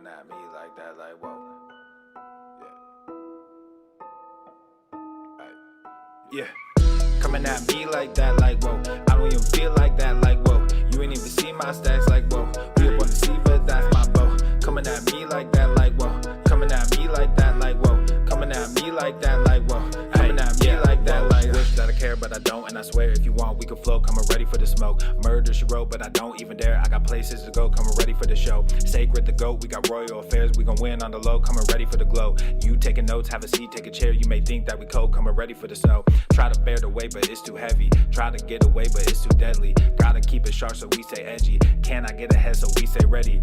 at me like that, like, whoa. Yeah. Coming at me like that, like, whoa. I don't even feel like that, like, whoa. You ain't even see my stacks, like, whoa. We up on the sea, but that's my bow. Coming at me like that, like, whoa. Coming at me like that, like, whoa. Coming at me like that, like, whoa. Coming at me like that, like, wish that I care, but I don't. And I swear, if you want, we can flow. Coming ready for the smoke. Murder, she wrote, but I don't even dare. I got places to go, coming ready for the show. Sacred the goat, we got royal affairs. We gon' win on the low, coming ready for the glow. You taking notes, have a seat, take a chair. You may think that we cold, coming ready for the snow. Try to bear the weight, but it's too heavy. Try to get away, but it's too deadly. Gotta keep it sharp, so we stay edgy. Can I get ahead, so we stay ready?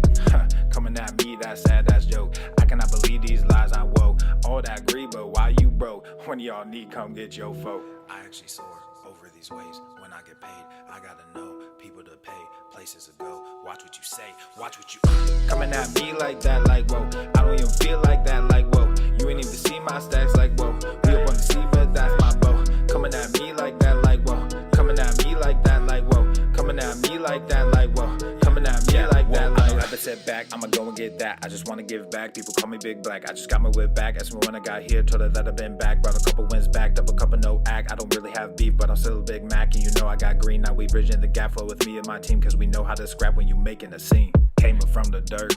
Coming at me, that sad ass joke. I cannot believe these lies, I'm woke. All that agree, but why you broke? When y'all need, come get your folk. I actually soar over these waves. When I get paid, I gotta know people to pay, places to go. Watch what you say, watch what you coming at me like that, like, whoa. I don't even feel like that, like, whoa. You ain't even see my stacks, like, whoa. We up on the sea, but that's my bow. Coming at me like that, like, whoa. Coming at me like that, like, whoa. Coming at me like that, like, whoa. Coming at me like that, like, I don't have to sit back, I'ma go and get that. I just wanna give back, people call me Big Black. I just got my whip back, asked me when I got here, told her that I've been back. Brought a couple wins back, double cup of no act. I don't really have beef, but I'm still a Big Mac. And you know I got green, now we bridging the gap flow with me and my team. Cause we know how to scrap when you making a scene. Came up from the dirt,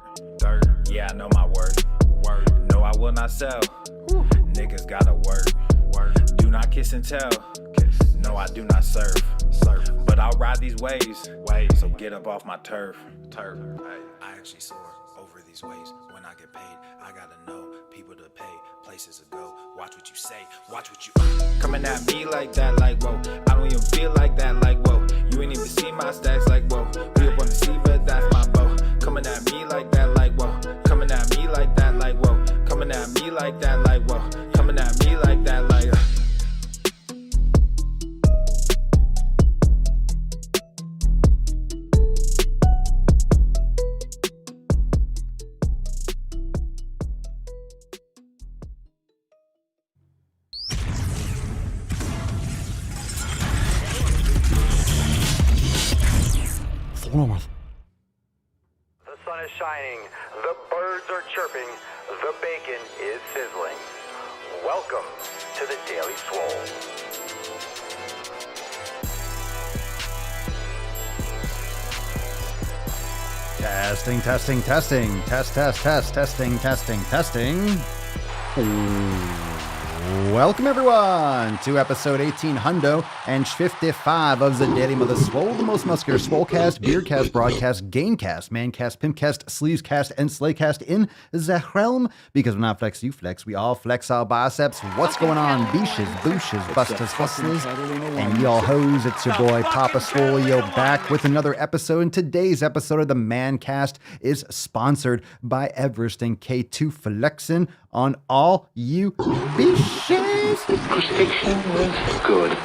yeah, I know my worth. No, I will not sell. Niggas gotta work. Do not kiss and tell. No, I do not serve. But I'll ride these waves. So get up off my turf. I actually soar over these waves. When I get paid, I gotta know people to pay, places to go. Watch what you say, watch what you coming at me like that, like, whoa. I don't even feel like that, like, whoa. You ain't even see my stacks, like, whoa. We up on the sea, but that's my bow. Coming at me like that, like, whoa. Coming at me like that, like, whoa. Coming at me like that, like, whoa. Coming at me like that, like. The sun is shining, the birds are chirping, the bacon is sizzling. Welcome to the Daily Swole. Testing. Welcome everyone to episode 1800 and 55 of the Daily Mother Swole, the most muscular Swolecast, Beercast, Broadcast, Gamecast, Mancast, Pimpcast, Sleevescast, and Slaycast in the realm. Because when I flex, you flex, we all flex our biceps. What's going on, beaches, booshes, busters, hustlers, and y'all hoes? It's your boy Papa Swole back with another episode. And today's episode of the Mancast is sponsored by Everest and K2 Flexin' on all you beaches. Crucifixion was good.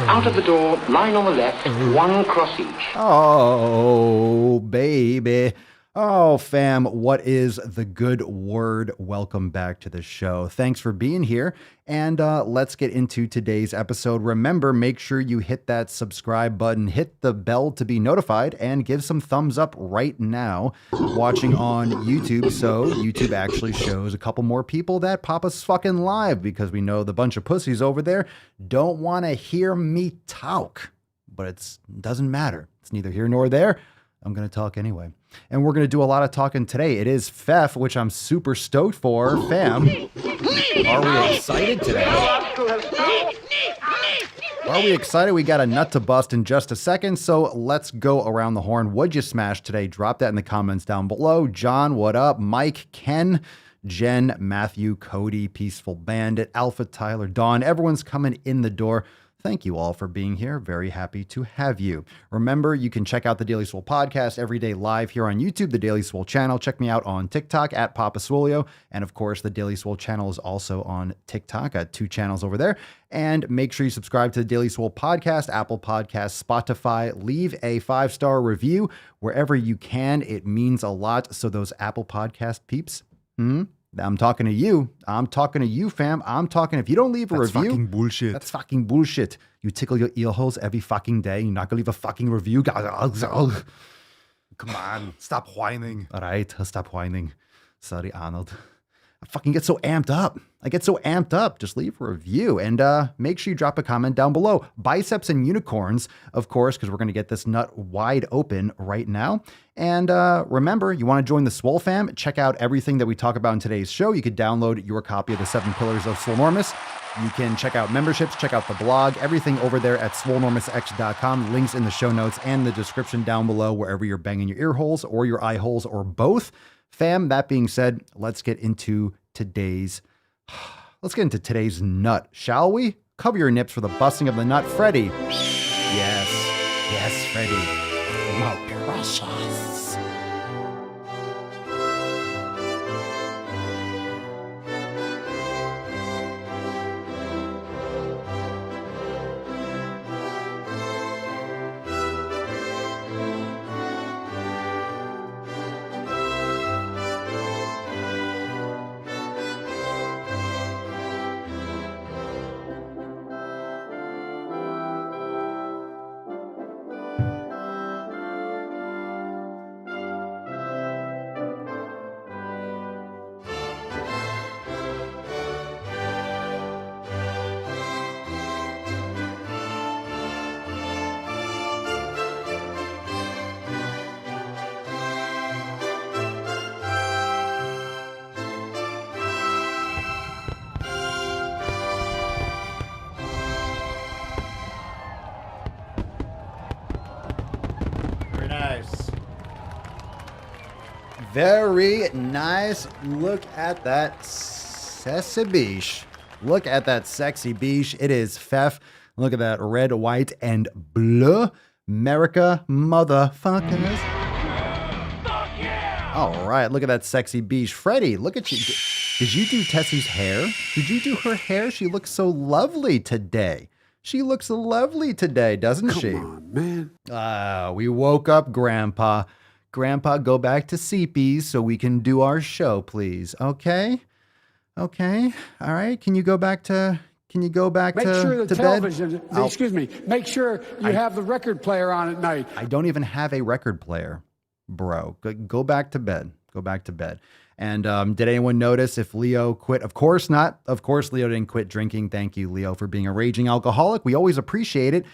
Out of the door, line on the left, one cross each. Oh, baby. Oh, fam, what is the good word? Welcome back to the show. Thanks for being here. And let's get into today's episode. Remember, make sure you hit that subscribe button, hit the bell to be notified, and give some thumbs up right now watching on YouTube. So YouTube actually shows a couple more people that Papa's fucking live, because we know the bunch of pussies over there don't want to hear me talk. But it doesn't matter. It's neither here nor there. I'm going to talk anyway. And we're going to do a lot of talking today. It is Feff, which I'm super stoked for. Fam, are we excited today? Are we excited? We got a nut to bust in just a second, so let's go around the horn. What'd you smash today? Drop that in the comments down below. John, what up? Mike, Ken, Jen, Matthew, Cody, Peaceful Bandit, Alpha, Tyler, Dawn. Everyone's coming in the door. Thank you all for being here. Very happy to have you. Remember, you can check out the Daily Swole podcast every day live here on YouTube, the Daily Swole channel. Check me out on TikTok at Papa Swolio. And of course, the Daily Swole channel is also on TikTok. I got 2 channels over there. And make sure you subscribe to the Daily Swole podcast, Apple Podcasts, Spotify. Leave a 5-star review wherever you can. It means a lot. So those Apple Podcast peeps, I'm talking to you. I'm talking to you, fam. I'm talking. If you don't leave a review, fucking bullshit. That's fucking bullshit. You tickle your ear holes every fucking day. You're not gonna leave a fucking review. Come on, stop whining. All right, stop whining. Sorry, Arnold. I fucking get so amped up. Just leave a review and make sure you drop a comment down below. Biceps and unicorns, of course, because we're going to get this nut wide open right now. And remember, you want to join the Swole fam? Check out everything that we talk about in today's show. You could download your copy of the 7 Pillars of Swolenormous. You can check out memberships, check out the blog, everything over there at swolenormousx.com. Links in the show notes and the description down below, wherever you're banging your ear holes or your eye holes or both. Fam, that being said, let's get into today's nut, shall we? Cover your nips for the busting of the nut, Freddie. Yes, Freddie. My precious. Very nice. Look at that sexy beach. Look at that sexy beach. It is Feff. Look at that red, white, and blue. America, motherfuckers. Fuck yeah! All right, look at that sexy beach. Freddie, look at you. Did you do Tessie's hair? Did you do her hair? She looks so lovely today. She looks lovely today, doesn't she? Come on, man. We woke up, Grandpa. Grandpa, go back to CP's so we can do our show, please. Okay? All right. Can you go back to Make sure the to television, bed? excuse me, make sure you have the record player on at night. I don't even have a record player, bro. Go back to bed. And did anyone notice if Leo quit? Of course not. Of course, Leo didn't quit drinking. Thank you, Leo, for being a raging alcoholic. We always appreciate it.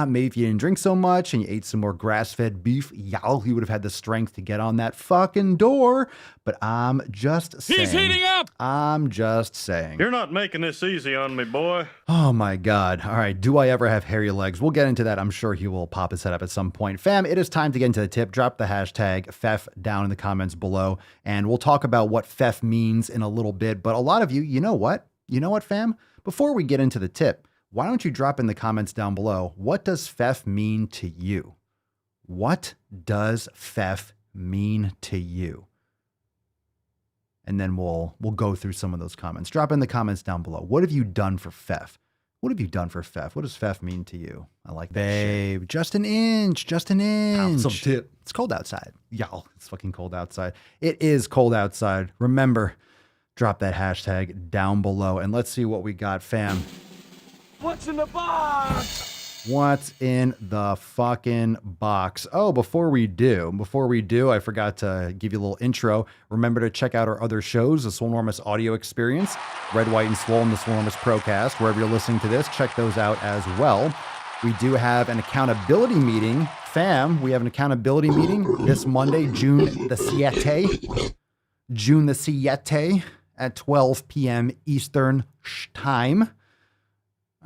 Maybe if you didn't drink so much and you ate some more grass-fed beef, y'all, you would have had the strength to get on that fucking door. But I'm just saying. He's heating up! I'm just saying. You're not making this easy on me, boy. Oh my God. All right. Do I ever have hairy legs? We'll get into that. I'm sure he will pop his head up at some point. Fam, it is time to get into the tip. Drop the hashtag Feff down in the comments below. And we'll talk about what Feff means in a little bit. But a lot of you know what? You know what, fam? Before we get into the tip, why don't you drop in the comments down below, what does Feff mean to you? What does Feff mean to you? And then we'll go through some of those comments. Drop in the comments down below. What have you done for Feff? What have you done for Feff? What does Feff mean to you? I like that. Babe, shit. Just an inch. Some tip. It's cold outside. Y'all, it's fucking cold outside. It is cold outside. Remember, drop that hashtag down below and let's see what we got, fam. What's in the box? What's in the fucking box? Oh, before we do, I forgot to give you a little intro. Remember to check out our other shows, the Swolenormous Audio Experience, Red, White, and Swole, and the Swolenormous Procast. Wherever you're listening to this, check those out as well. We do have an accountability meeting. Fam, we have an accountability meeting this Monday, June the 7th at 12 p.m. Eastern Time.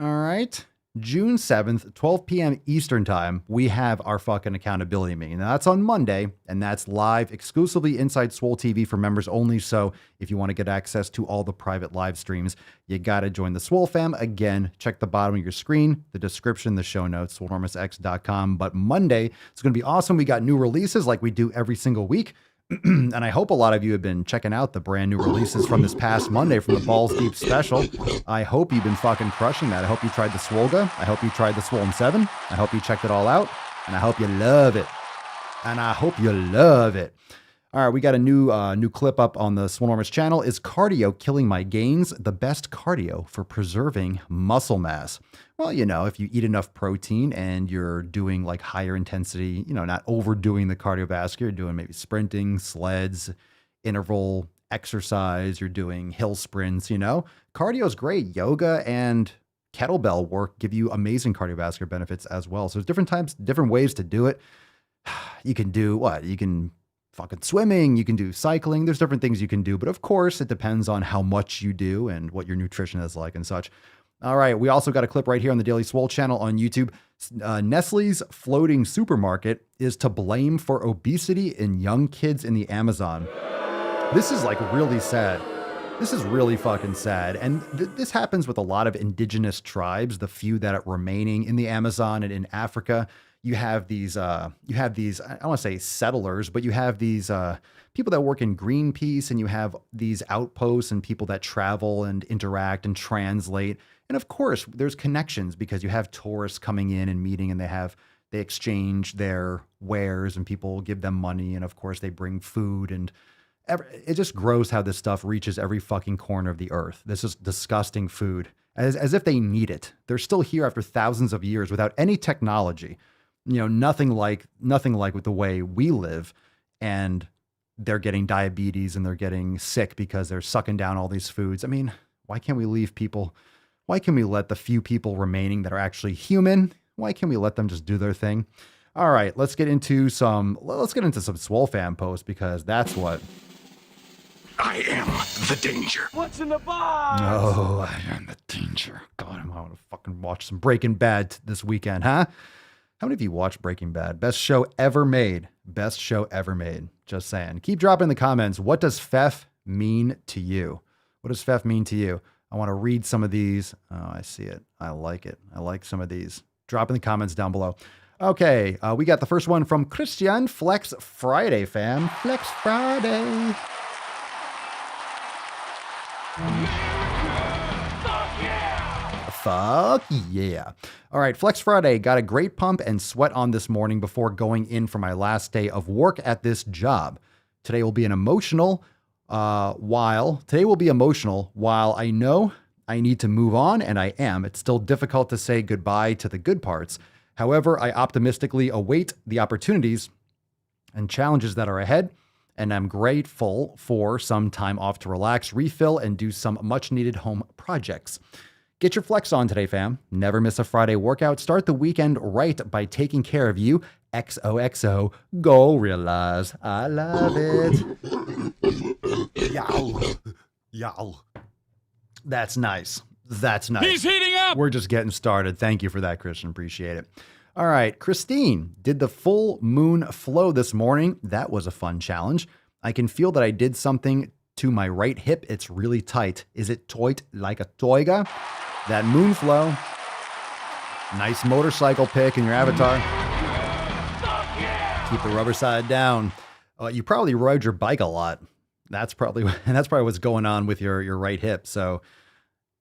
All right. June 7th, 12 p.m. Eastern Time, we have our fucking accountability meeting. Now, that's on Monday, and that's live exclusively inside Swole TV for members only. So if you want to get access to all the private live streams, you got to join the Swole fam. Again, check the bottom of your screen, the description, the show notes, swolenormousx.com. But Monday, it's going to be awesome. We got new releases like we do every single week. And I hope a lot of you have been checking out the brand new releases from this past Monday from the Balls Deep special. I hope you've been fucking crushing that. I hope you tried the Swolga. I hope you tried the Swollen 7. I hope you checked it all out. And I hope you love it. All right, we got a new clip up on the Swolenormous channel. Is cardio killing my gains? The best cardio for preserving muscle mass. Well, you know, if you eat enough protein and you're doing like higher intensity, you know, not overdoing the cardiovascular, doing maybe sprinting, sleds, interval exercise, you're doing hill sprints, cardio is great. Yoga and kettlebell work give you amazing cardiovascular benefits as well. So there's different ways to do it. You can do what? You can fucking swimming, you can do cycling. There's different things you can do, but of course it depends on how much you do and what your nutrition is like and such. All right. We also got a clip right here on the Daily Swole channel on YouTube. Nestle's floating supermarket is to blame for obesity in young kids in the Amazon. This is like really sad. This is really fucking sad. And this happens with a lot of indigenous tribes, the few that are remaining in the Amazon and in Africa. You have these, I don't want to say settlers, but you have these people that work in Greenpeace, and you have these outposts and people that travel and interact and translate. And of course, there's connections because you have tourists coming in and meeting, and they exchange their wares, and people give them money. And of course, they bring food, and it just gross how this stuff reaches every fucking corner of the earth. This is disgusting food, as if they need it. They're still here after thousands of years without any technology. Nothing like with the way we live, and they're getting diabetes and they're getting sick because they're sucking down all these foods. I mean, why can't we leave people? Why can't we let the few people remaining that are actually human? Why can't we let them just do their thing? All right, let's get into some Swole fan posts, because that's what. I am the danger. What's in the box? Oh, I am the danger. God, I want to fucking watch some Breaking Bad this weekend, huh? How many of you watched Breaking Bad? Best show ever made. Best show ever made. Just saying. Keep dropping in the comments. What does Feff mean to you? What does Feff mean to you? I want to read some of these. Oh, I see it. I like it. I like some of these. Drop in the comments down below. Okay, we got the first one from Christian. Flex Friday, fam. Flex Friday. Fuck yeah. All right, Flex Friday. Got a great pump and sweat on this morning before going in for my last day of work at this job. Today will be emotional while I know I need to move on, and I am. It's still difficult to say goodbye to the good parts. However, I optimistically await the opportunities and challenges that are ahead, and I'm grateful for some time off to relax, refill, and do some much-needed home projects. Get your flex on today, fam. Never miss a Friday workout. Start the weekend right by taking care of you. XOXO. Go realize I love it. Yow. Yow. That's nice. That's nice. He's heating up. We're just getting started. Thank you for that, Christian. Appreciate it. All right. Christine did the full moon flow this morning. That was a fun challenge. I can feel that I did something to my right hip. It's really tight. Is it toit like a toiga? That moon flow. Nice motorcycle pick in your avatar. Keep the rubber side down. You probably rode your bike a lot. That's probably what's going on with your right hip. So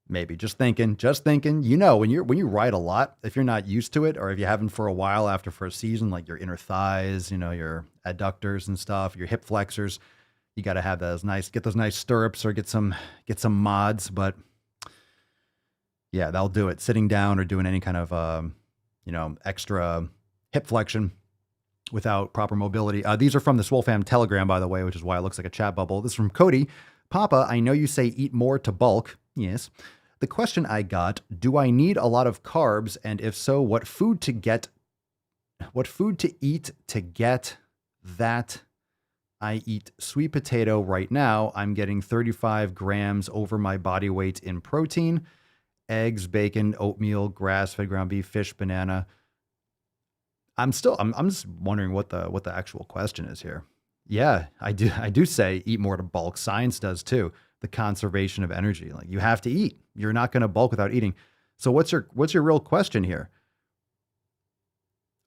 maybe just thinking, when you ride a lot, if you're not used to it, or if you haven't for a while after for a season, like your inner thighs, your adductors and stuff, your hip flexors, you got to have get those nice stirrups or get some mods. But yeah, that'll do it. Sitting down or doing any kind of, extra hip flexion without proper mobility. These are from the Swole Fam Telegram, by the way, which is why it looks like a chat bubble. This is from Cody. Papa, I know you say eat more to bulk. Yes. The question I got, do I need a lot of carbs? And if so, what food to eat to get that? I eat sweet potato right now. I'm getting 35 grams over my body weight in protein. Eggs, bacon, oatmeal, grass-fed ground beef, fish, banana. I'm just wondering what the actual question is here. Yeah, I do say eat more to bulk. Science does too. The conservation of energy. Like, you have to eat. You're not going to bulk without eating. So what's your real question here?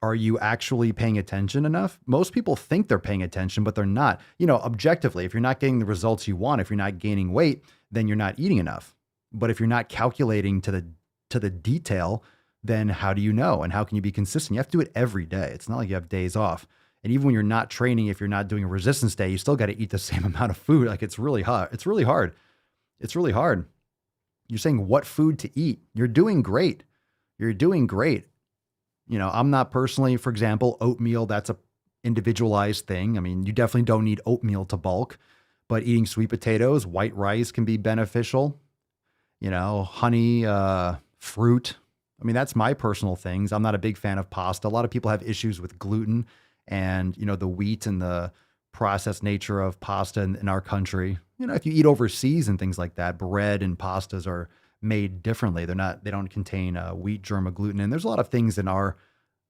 Are you actually paying attention enough? Most people think they're paying attention, but they're not. Objectively, if you're not getting the results you want, if you're not gaining weight, then you're not eating enough. But if you're not calculating to the detail, then how do you know? And how can you be consistent? You have to do it every day. It's not like you have days off. And even when you're not training, if you're not doing a resistance day, you still got to eat the same amount of food. Like, it's really hard. It's really hard. It's really hard. You're saying what food to eat. You're doing great. You're doing great. I'm not personally, for example, oatmeal. That's a individualized thing. I mean, you definitely don't need oatmeal to bulk. but eating sweet potatoes, white rice can be beneficial. Honey, fruit. I mean, that's my personal things. I'm not a big fan of pasta. A lot of people have issues with gluten and, the wheat and the processed nature of pasta in our country. If you eat overseas and things like that, bread and pastas are made differently. They don't contain wheat, germ, or gluten. And there's a lot of things in our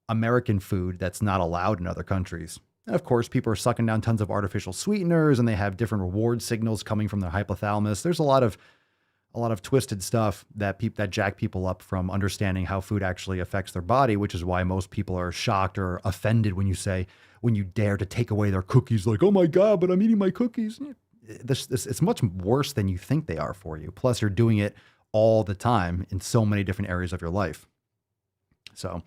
American food that's not allowed in other countries. And of course, people are sucking down tons of artificial sweeteners and they have different reward signals coming from their hypothalamus. There's a lot of twisted stuff that jack people up from understanding how food actually affects their body, which is why most people are shocked or offended when you dare to take away their cookies, like, oh my God, but I'm eating my cookies. It's much worse than you think they are for you. Plus, you're doing it all the time in so many different areas of your life. So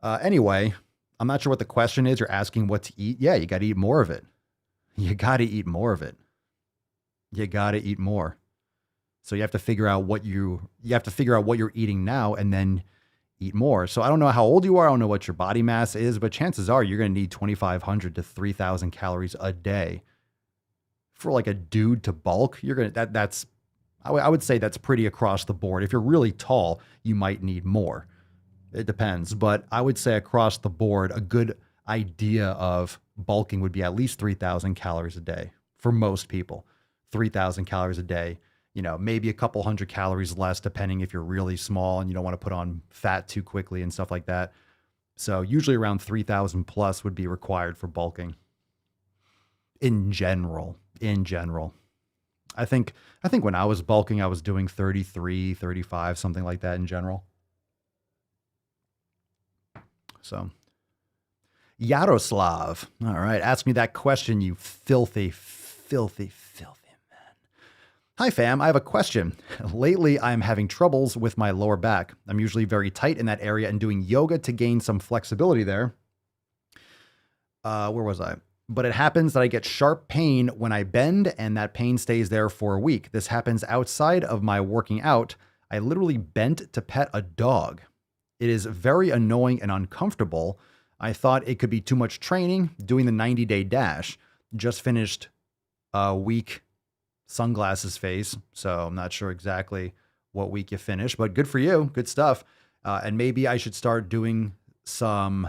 anyway, I'm not sure what the question is. You're asking what to eat. Yeah, you got to eat more of it. You got to eat more of it. You got to eat more. So you have to figure out what you're eating now and then eat more. So I don't know how old you are. I don't know what your body mass is, but chances are you're going to need 2,500 to 3,000 calories a day for like a dude to bulk. I would say that's pretty across the board. If you're really tall, you might need more. It depends, but I would say across the board, a good idea of bulking would be at least 3,000 calories a day for most people. 3,000 calories a day. Maybe a couple hundred calories less, depending if you're really small and you don't want to put on fat too quickly and stuff like that. So usually around 3,000 plus would be required for bulking. In general. I think when I was bulking, I was doing 33, 35, something like that in general. So, Yaroslav. All right. Ask me that question, you filthy man. Hi, fam. I have a question. Lately, I'm having troubles with my lower back. I'm usually very tight in that area and doing yoga to gain some flexibility there. Where was I? But it happens that I get sharp pain when I bend and that pain stays there for a week. This happens outside of my working out. I literally bent to pet a dog. It is very annoying and uncomfortable. I thought it could be too much training doing the 90-day dash. Just finished a week sunglasses phase, so I'm not sure exactly what week you finished, but good for you. Good stuff. And maybe I should start doing some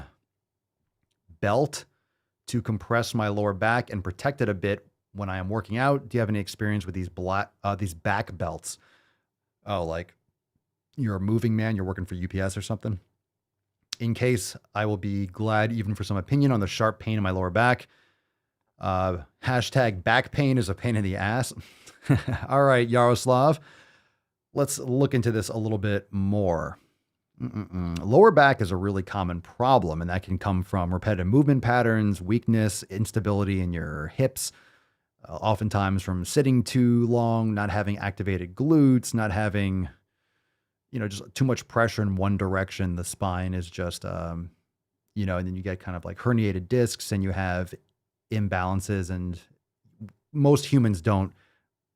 belt to compress my lower back and protect it a bit when I am working out. Do you have any experience with these back belts? Oh, like you're a moving man, you're working for UPS or something? In case, I will be glad even for some opinion on the sharp pain in my lower back. Hashtag back pain is a pain in the ass. All right, Yaroslav, let's look into this a little bit more. Lower back is a really common problem, and that can come from repetitive movement patterns, weakness, instability in your hips, oftentimes from sitting too long, not having activated glutes, not having, just too much pressure in one direction. The spine is just, and then you get kind of like herniated discs and you have imbalances, and most humans don't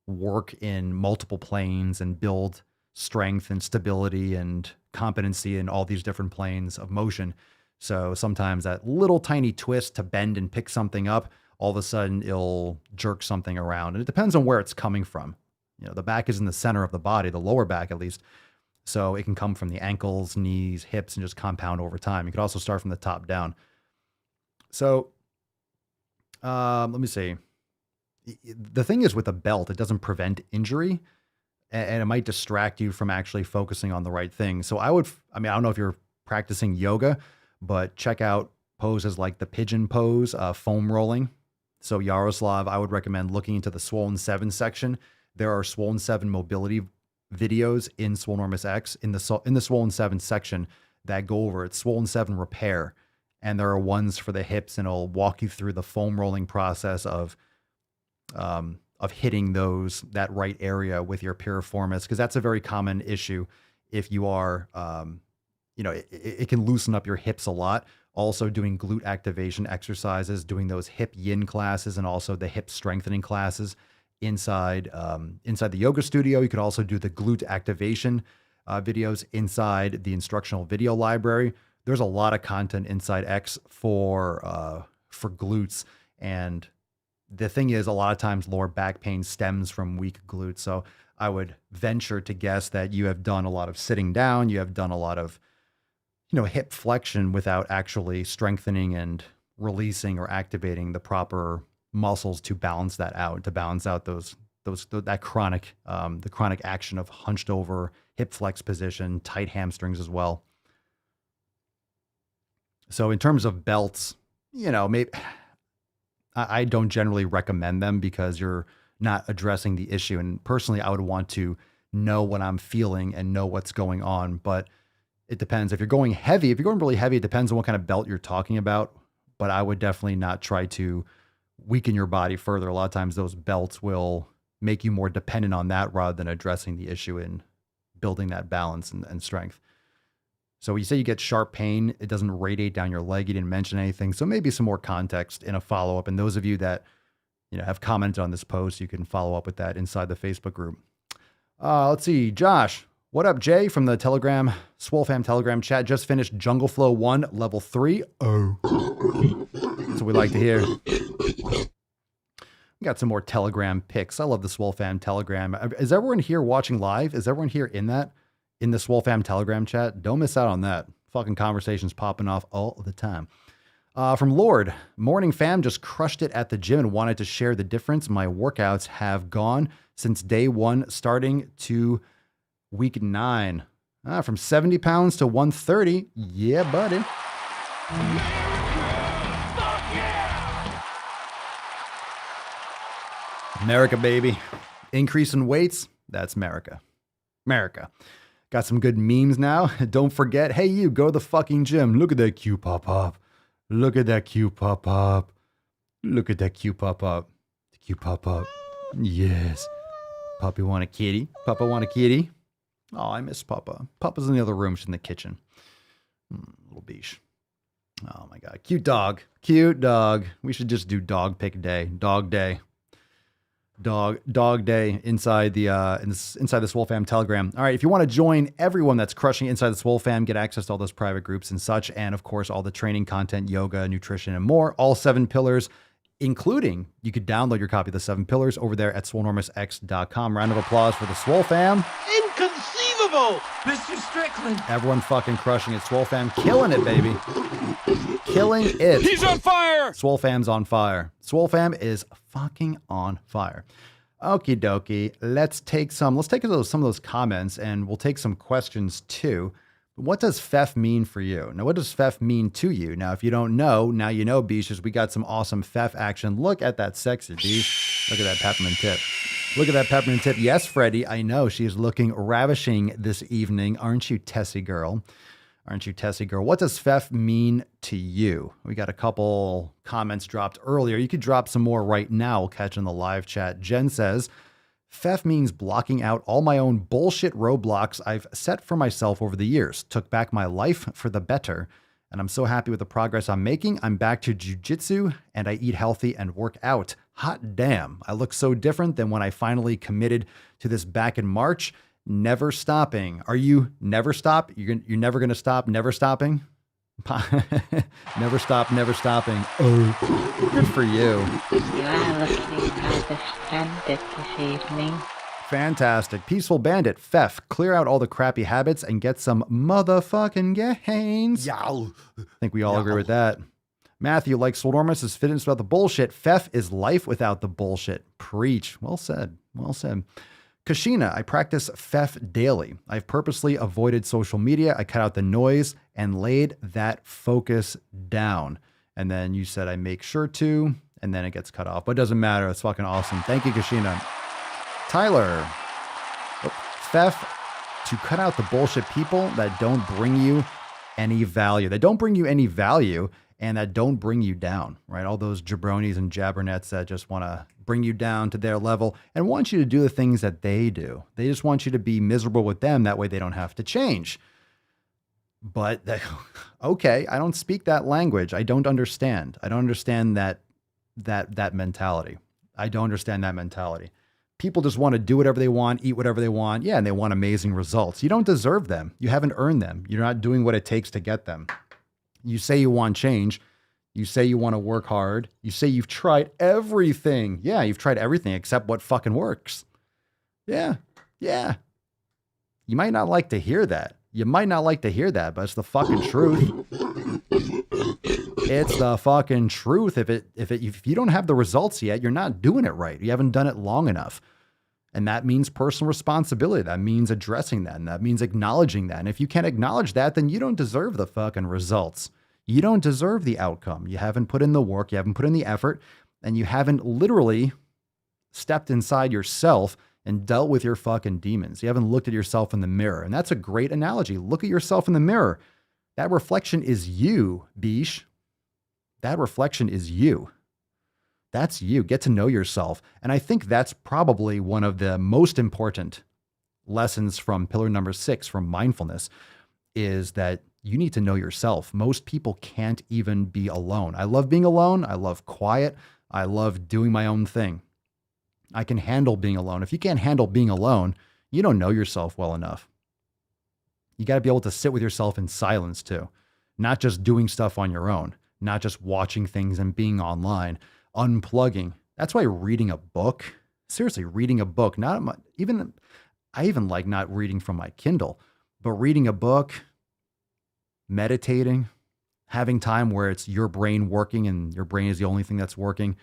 work in multiple planes and build strength and stability and competency in all these different planes of motion. So sometimes that little tiny twist to bend and pick something up, all of a sudden it'll jerk something around. And it depends on where it's coming from. The back is in the center of the body, the lower back at least. So it can come from the ankles, knees, hips, and just compound over time. You could also start from the top down. So let me see. The thing is with a belt, it doesn't prevent injury, and it might distract you from actually focusing on the right thing. So I don't know if you're practicing yoga, but check out poses like the pigeon pose, foam rolling. So Yaroslav, I would recommend looking into the Swollen 7 section. There are Swollen 7 mobility videos in Swolenormous X in the Swollen 7 section that go over it. Swollen 7 repair. And there are ones for the hips, and it'll walk you through the foam rolling process of hitting that right area with your piriformis, because that's a very common issue. If you are, it can loosen up your hips a lot. Also doing glute activation exercises, doing those hip yin classes, and also the hip strengthening classes inside the yoga studio. You could also do the glute activation videos inside the instructional video library. There's a lot of content inside X for glutes, and the thing is, a lot of times lower back pain stems from weak glutes. So I would venture to guess that you have done a lot of sitting down. You have done a lot of, hip flexion without actually strengthening and releasing or activating the proper muscles to balance that out, to balance out that chronic, the chronic action of hunched over hip flex position, tight hamstrings as well. So in terms of belts, maybe I don't generally recommend them because you're not addressing the issue. And personally, I would want to know what I'm feeling and know what's going on. But it depends. If you're going heavy, if you're going really heavy, it depends on what kind of belt you're talking about. But I would definitely not try to weaken your body further. A lot of times those belts will make you more dependent on that rather than addressing the issue and building that balance and strength. So when you say you get sharp pain, it doesn't radiate down your leg. You didn't mention anything. So maybe some more context in a follow-up. And those of you that have commented on this post, you can follow up with that inside the Facebook group. Let's see. Josh, what up, Jay, from the Telegram, Swole Fam Telegram chat. Just finished Jungle Flow 1, Level 3. Oh. That's what we like to hear. We got some more Telegram pics. I love the Swole Fam Telegram. Is everyone here watching live? Is everyone here in the Swole Fam Telegram chat? Don't miss out on that. Fucking conversations popping off all the time. From Lord, morning fam, just crushed it at the gym and wanted to share the difference my workouts have gone since day one, starting to week 9. From 70 pounds to 130. Yeah, buddy. America, baby. Increase in weights. That's America. America. Got some good memes now. Don't forget, hey, you, go to the fucking gym. Look at that cute pop-up. Look at that cute pop-up. Look at that cute pop-up. The cute pop-up. Yes. Puppy want a kitty. Papa want a kitty. Oh, I miss Papa. Papa's in the other room. She's in the kitchen. Little beesh. Oh my God. Cute dog. Cute dog. We should just do dog pick day. Dog day. Dog day inside the inside the Swole Fam Telegram. All right, if you want to join everyone that's crushing inside the Swole Fam, get access to all those private groups and such, and of course all the training content, yoga, nutrition, and more. All 7 pillars, including you could download your copy of the 7 pillars over there at swolenormousx.com. Round of applause for the Swole Fam. Inconceivable, Mr. Strickland. Everyone fucking crushing it. Swole Fam killing it, baby. Killing it. He's on fire! Swole Fam's on fire. Swole Fam is fucking on fire. Okie dokie. Let's take some of those comments and we'll take some questions too. What does Feff mean for you? Now, what does Feff mean to you? Now, if you don't know, now you know, Beaches. We got some awesome Feff action. Look at that sexy, Beach. Look at that peppermint tip. Look at that peppermint tip. Yes, Freddie, I know she's looking ravishing this evening. Aren't you, Tessie girl? Aren't you, Tessie girl? What does Feff mean to you? We got a couple comments dropped earlier. You could drop some more right now. We'll catch in the live chat. Jen says, Feff means blocking out all my own bullshit roadblocks I've set for myself over the years. Took back my life for the better. And I'm so happy with the progress I'm making. I'm back to jujitsu and I eat healthy and work out. Hot damn. I look so different than when I finally committed to this back in March. Never stopping. Are you never stop? You're never going to stop, never stopping? Never stop, never stopping. Oh, good for you. You are looking rather splendid this evening. Fantastic. Peaceful Bandit. Feff, clear out all the crappy habits and get some motherfucking gains. Yow. I think we all agree with that. Matthew, like Swolenormous is fitness without the bullshit. Feff is life without the bullshit. Preach. Well said. Well said. Kashina, I practice Feff daily. I've purposely avoided social media. I cut out the noise and laid that focus down. And then you said I make sure to, and then it gets cut off. But it doesn't matter. It's fucking awesome. Thank you, Kashina. Tyler, Feff, to cut out the bullshit people that don't bring you any value. They don't bring you any value and that don't bring you down, right? All those jabronis and jabbernets that just want to bring you down to their level and want you to do the things that they do. They just want you to be miserable with them. That way they don't have to change. But okay, I don't speak that language. I don't understand. I don't understand that mentality. I don't understand that mentality. People just want to do whatever they want, eat whatever they want. Yeah, and they want amazing results. You don't deserve them. You haven't earned them. You're not doing what it takes to get them. You say you want change. You say you want to work hard. You say you've tried everything. Yeah, you've tried everything except what fucking works. Yeah. Yeah. You might not like to hear that. But it's the fucking truth. It's the fucking truth. If you don't have the results yet, you're not doing it right. You haven't done it long enough. And that means personal responsibility. That means addressing that. And that means acknowledging that. And if you can't acknowledge that, then you don't deserve the fucking results. You don't deserve the outcome. You haven't put in the work. You haven't put in the effort. And you haven't literally stepped inside yourself and dealt with your fucking demons. You haven't looked at yourself in the mirror. And that's a great analogy. Look at yourself in the mirror. That reflection is you, Bish. That reflection is you. That's you. Get to know yourself. And I think that's probably one of the most important lessons from pillar number 6 from mindfulness is that you need to know yourself. Most people can't even be alone. I love being alone. I love quiet. I love doing my own thing. I can handle being alone. If you can't handle being alone, you don't know yourself well enough. You got to be able to sit with yourself in silence too, not just doing stuff on your own, not just watching things and being online, unplugging. That's why reading a book, seriously, reading a book, I even like not reading from my Kindle, but reading a book, meditating, having time where it's your brain working and your brain is the only thing that's working.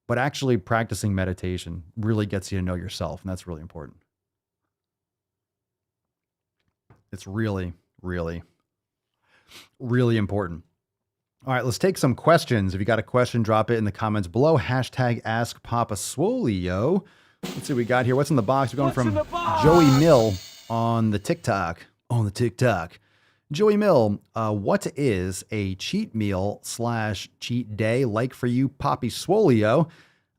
But actually practicing meditation really gets you to know yourself. And that's really important. It's really, really, really important. All right, let's take some questions. If you got a question, drop it in the comments below. Hashtag Ask Papa Swole, yo. Let's see what we got here. What's in the box? We're going from Joey Mill on the TikTok. Joey Mill, what is a cheat meal / cheat day like for you, Poppy Swolio?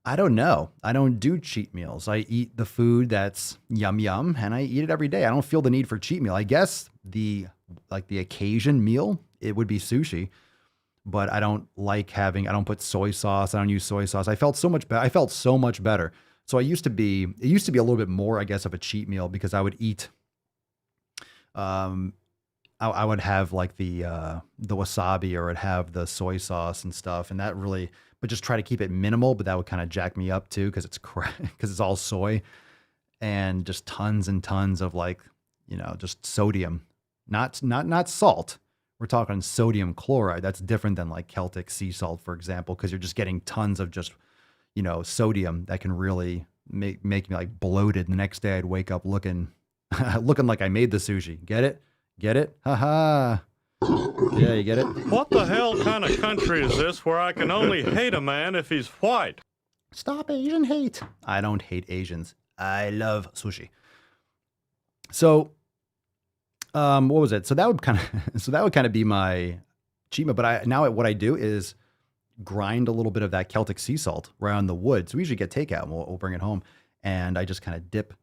I don't know. I don't do cheat meals. I eat the food that's yum yum, and I eat it every day. I don't feel the need for cheat meal. I guess the occasion meal, it would be sushi, but I don't put soy sauce. I don't use soy sauce. I felt so much better. So it used to be a little bit more, I guess, of a cheat meal because I would eat, I would have like the wasabi or I'd have the soy sauce and stuff. And that really, but just try to keep it minimal, but that would kind of jack me up too. Cause it's all soy and just tons and tons of just sodium, not salt. We're talking sodium chloride. That's different than like Celtic sea salt, for example, cause you're just getting tons of just, sodium that can really make me like bloated. The next day I'd wake up looking like I made the sushi. Get it? Get it? Haha. Yeah, you get it? What the hell kind of country is this where I can only hate a man if he's white? Stop Asian hate. I don't hate Asians. I love sushi. So, what was it? So that would kind of be my cheat meal. But what I do is grind a little bit of that Celtic sea salt around the wood. So we usually get takeout and we'll bring it home. And I just kind of dip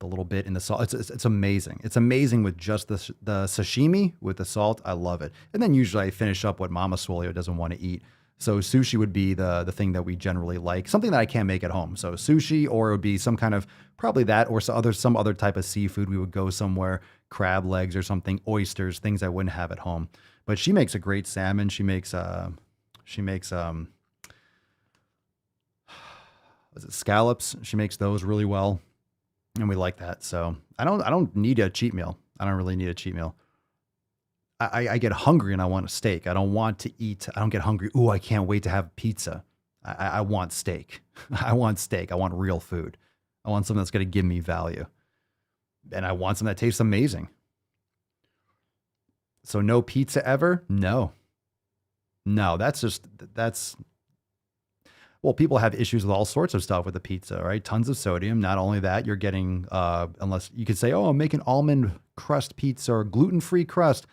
a little bit in the salt. It's amazing. It's amazing with just the sashimi with the salt. I love it. And then usually I finish up what Mama Swolio doesn't want to eat. So sushi would be the thing that we generally like, something that I can't make at home. So sushi, or it would be some kind of probably that, or some other type of seafood. We would go somewhere, crab legs or something, oysters, things I wouldn't have at home. But she makes a great salmon. She makes scallops. She makes those really well. And we like that. So I don't need a cheat meal. I don't really need a cheat meal. I get hungry and I want a steak. I don't want to eat. I don't get hungry. Ooh, I can't wait to have pizza. I want steak. I want steak. I want real food. I want something that's going to give me value. And I want something that tastes amazing. So no pizza ever? No, well, people have issues with all sorts of stuff with the pizza, right? Tons of sodium. Not only that, you're getting, unless you could say, oh, I'm making almond crust pizza or gluten-free crust.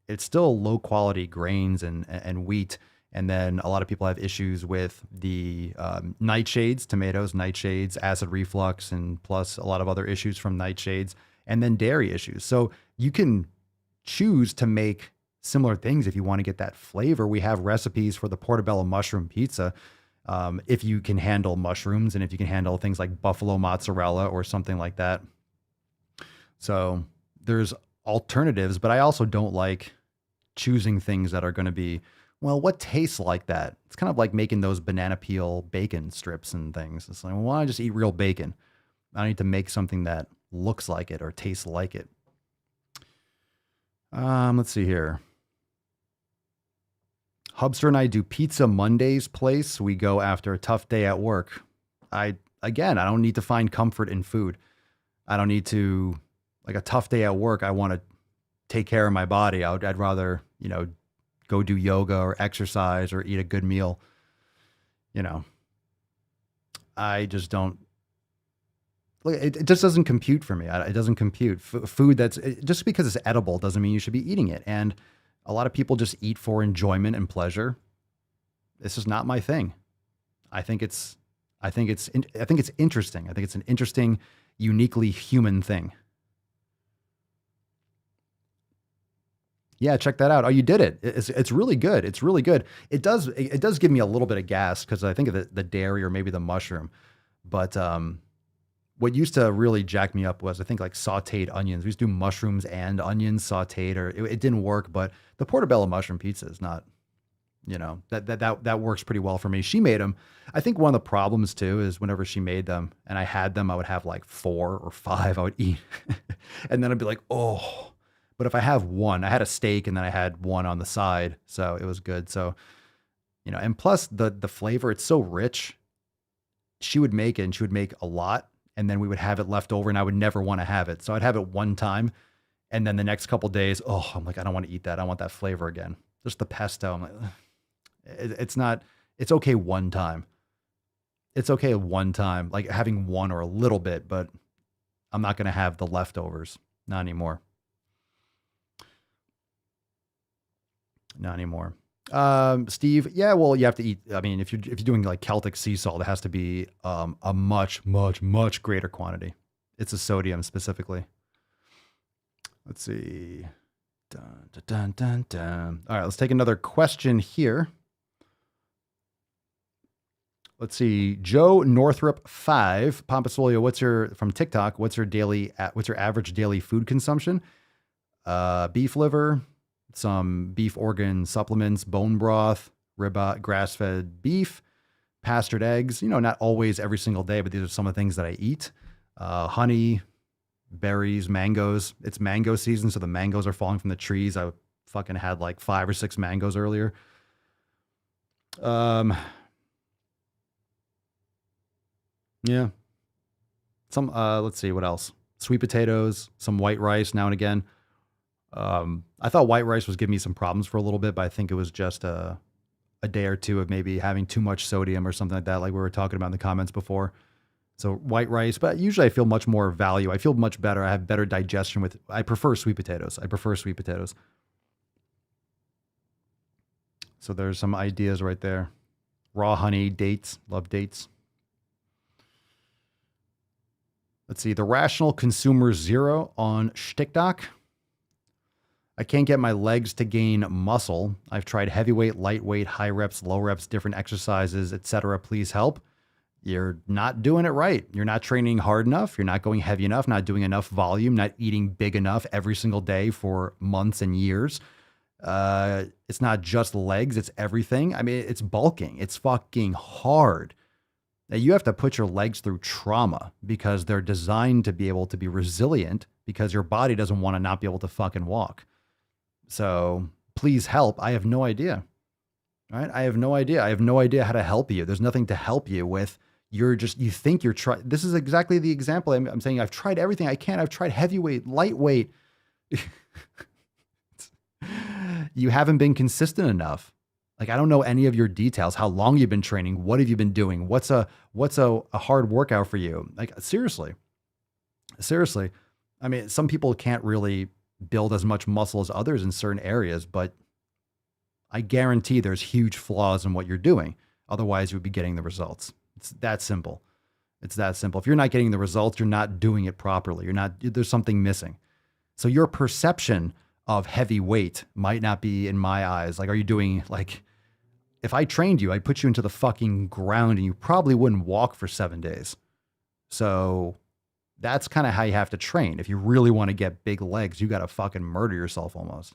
It's still low quality grains and wheat. And then a lot of people have issues with the nightshades, tomatoes, nightshades, acid reflux, and plus a lot of other issues from nightshades, and then dairy issues. So you can choose to make similar things if you want to get that flavor. We have recipes for the portobello mushroom pizza. If you can handle mushrooms and if you can handle things like buffalo mozzarella or something like that. So there's alternatives, but I also don't like choosing things that are going to be Well, what tastes like that? It's kind of like making those banana peel bacon strips and things. It's like, well, why don't I just eat real bacon? I don't need to make something that looks like it or tastes like it. Let's see here. Hubster and I do Pizza Mondays place. We go after a tough day at work. I don't need to find comfort in food. I don't need to, like a tough day at work, I want to take care of my body. I'd rather, go do yoga or exercise or eat a good meal. I just don't, it just doesn't compute for me. It doesn't compute. Food just because it's edible doesn't mean you should be eating it. And a lot of people just eat for enjoyment and pleasure. This is not my thing. I think it's interesting. I think it's an interesting, uniquely human thing. Yeah, check that out. Oh, you did it. It's really good. It's really good. It does give me a little bit of gas because I think of the dairy or maybe the mushroom. But what used to really jack me up was I think like sauteed onions. We used to do mushrooms and onions sauteed, or it didn't work. But the portobello mushroom pizza is not, that works pretty well for me. She made them. I think one of the problems too is whenever she made them and I had them, I would have like 4 or 5 I would eat, and then I'd be like, oh. But if I have one, I had a steak and then I had one on the side. So it was good. So, and plus the flavor, it's so rich. She would make it and she would make a lot and then we would have it left over and I would never want to have it. So I'd have it one time and then the next couple days, I'm like, I don't want to eat that. I want that flavor again. Just the pesto. I'm like, it's okay one time. It's okay one time, like having one or a little bit, but I'm not going to have the leftovers. Not anymore. Not anymore. Steve, yeah, well, you have to eat. I mean, if you're doing like Celtic sea salt, it has to be a much, much, much greater quantity. It's a sodium specifically. Let's see. Dun, dun, dun, dun, dun. All right, let's take another question here. Let's see. Joe Northrup 5, Pompasolio, from TikTok, what's your average daily food consumption? Beef liver, some beef organ supplements, bone broth, ribeye, grass-fed beef, pastured eggs, not always every single day, but these are some of the things that I eat. Honey, berries, mangoes. It's mango season, so the mangoes are falling from the trees. I fucking had like 5 or 6 mangoes earlier. Yeah. Let's see, what else? Sweet potatoes, some white rice now and again. I thought white rice was giving me some problems for a little bit, but I think it was just a day or two of maybe having too much sodium or something like that, like we were talking about in the comments before. So white rice, but usually I feel much more value. I feel much better. I have better digestion I prefer sweet potatoes. So there's some ideas right there. Raw honey, dates, love dates. Let's see, the Rational Consumer Zero on TikTok. I can't get my legs to gain muscle. I've tried heavyweight, lightweight, high reps, low reps, different exercises, etc. Please help. You're not doing it right. You're not training hard enough. You're not going heavy enough, not doing enough volume, not eating big enough every single day for months and years. It's not just legs, it's everything. I mean, it's bulking. It's fucking hard. Now, you have to put your legs through trauma because they're designed to be able to be resilient because your body doesn't want to not be able to fucking walk. So please help. I have no idea. All right. I have no idea. I have no idea how to help you. There's nothing to help you with. You think you're trying. This is exactly the example I'm saying. I've tried everything I can. I've tried heavyweight, lightweight. You haven't been consistent enough. Like, I don't know any of your details, how long you've been training. What have you been doing? What's a hard workout for you? Like, seriously. I mean, some people can't really build as much muscle as others in certain areas, but I guarantee there's huge flaws in what you're doing. Otherwise, you would be getting the results. It's that simple. If you're not getting the results, you're not doing it properly. There's something missing. So your perception of heavy weight might not be, in my eyes, like, are you doing, like, if I trained you, I'd put you into the fucking ground and you probably wouldn't walk for 7 days. So that's kind of how you have to train. If you really want to get big legs, you got to fucking murder yourself almost.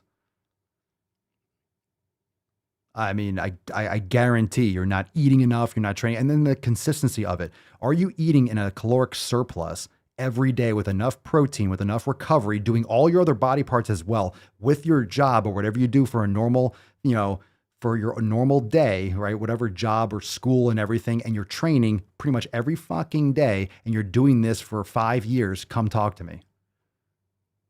I mean, I guarantee you're not eating enough, you're not training. And then the consistency of it. Are you eating in a caloric surplus every day with enough protein, with enough recovery, doing all your other body parts as well with your job or whatever you do for a normal, for your normal day, right? Whatever job or school and everything, and you're training pretty much every fucking day, and you're doing this for 5 years, come talk to me.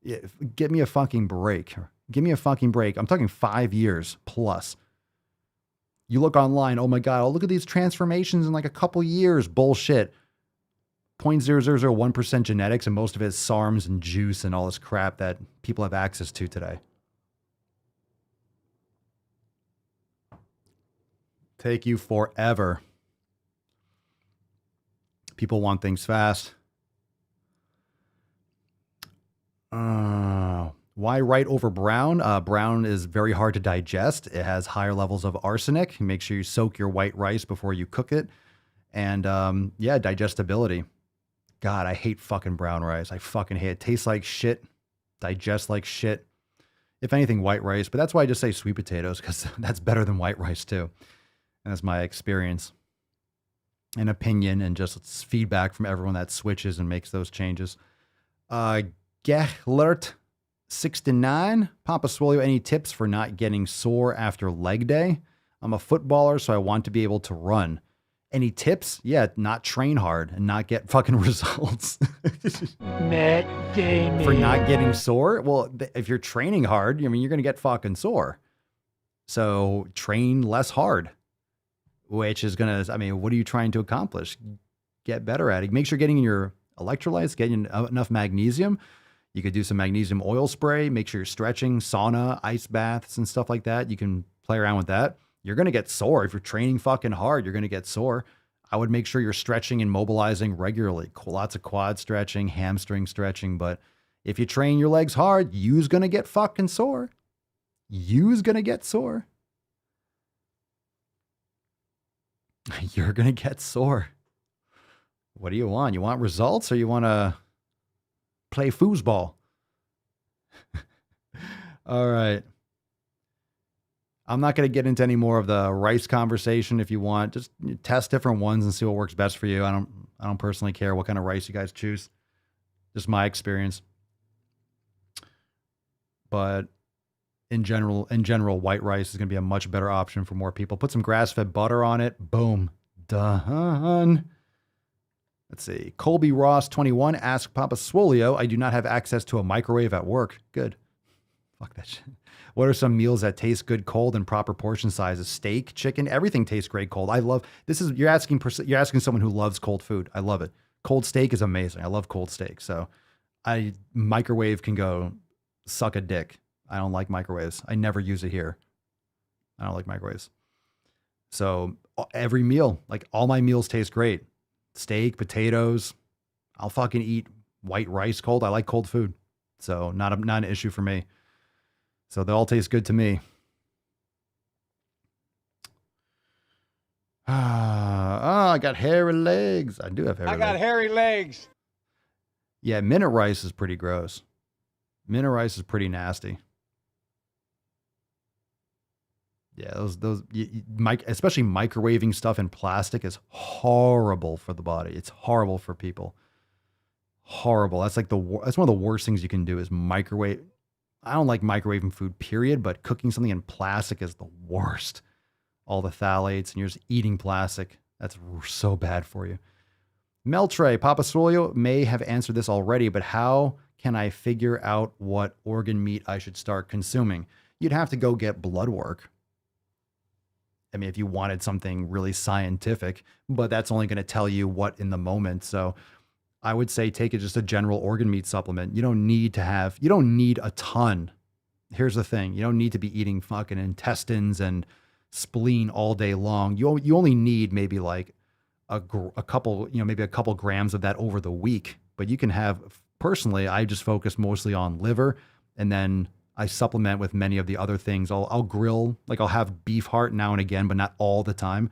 Yeah, give me a fucking break. Give me a fucking break. I'm talking 5 years plus. You look online, oh my God, oh, look at these transformations in like a couple years. Bullshit. 0.0001% genetics, and most of it is SARMs and juice and all this crap that people have access to today. Take you forever. People want things fast. Why white over brown? Brown is very hard to digest. It has higher levels of arsenic. Make sure you soak your white rice before you cook it. And digestibility. God, I hate fucking brown rice. I fucking hate it. Tastes like shit. Digests like shit. If anything, white rice. But that's why I just say sweet potatoes, because that's better than white rice too. And that's my experience and opinion and just feedback from everyone that switches and makes those changes. Gehlert69, Papa Swole, any tips for not getting sore after leg day? I'm a footballer, so I want to be able to run. Any tips? Yeah, not train hard and not get fucking results. Matt Damon. For not getting sore? Well, if you're training hard, I mean, you're going to get fucking sore. So train less hard, which is going to, I mean, what are you trying to accomplish? Get better at it. Make sure you're getting your electrolytes, getting enough magnesium. You could do some magnesium oil spray. Make sure you're stretching, sauna, ice baths, and stuff like that. You can play around with that. You're going to get sore. If you're training fucking hard, you're going to get sore. I would make sure you're stretching and mobilizing regularly. Lots of quad stretching, hamstring stretching. But if you train your legs hard, you's going to get fucking sore. You's going to get sore. You're going to get sore. What do you want? You want results, or you want to play foosball? All right. I'm not going to get into any more of the rice conversation. If you want, just test different ones and see what works best for you. I don't personally care what kind of rice you guys choose. Just my experience. But in general, white rice is going to be a much better option for more people. Put some grass-fed butter on it. Boom. Done. Let's see. Colby Ross 21 asks Papa Swolio, I do not have access to a microwave at work. Good. Fuck that shit. What are some meals that taste good cold and proper portion sizes? Steak, chicken, everything tastes great cold. I love this. You're asking someone who loves cold food. I love it. Cold steak is amazing. I love cold steak. So microwave can go suck a dick. I don't like microwaves. I never use it here. I don't like microwaves. So every meal, like all my meals taste great. Steak, potatoes. I'll fucking eat white rice cold. I like cold food. So not an issue for me. So they all taste good to me. I got hairy legs. I do have hairy legs. I got hairy legs. Yeah, minute rice is pretty gross. Minute rice is pretty nasty. Yeah, especially microwaving stuff in plastic is horrible for the body. It's horrible for people. Horrible. That's like that's one of the worst things you can do is microwave. I don't like microwaving food, period, but cooking something in plastic is the worst. All the phthalates, and you're just eating plastic. That's so bad for you. Meltre, Papa Swolio may have answered this already, but how can I figure out what organ meat I should start consuming? You'd have to go get blood work. I mean, if you wanted something really scientific, but that's only going to tell you what in the moment. So I would say take it just a general organ meat supplement. You don't need a ton. Here's the thing. You don't need to be eating fucking intestines and spleen all day long. You only need maybe like a couple grams of that over the week, but you can have, personally, I just focus mostly on liver, and then I supplement with many of the other things. I'll grill, like I'll have beef heart now and again, but not all the time.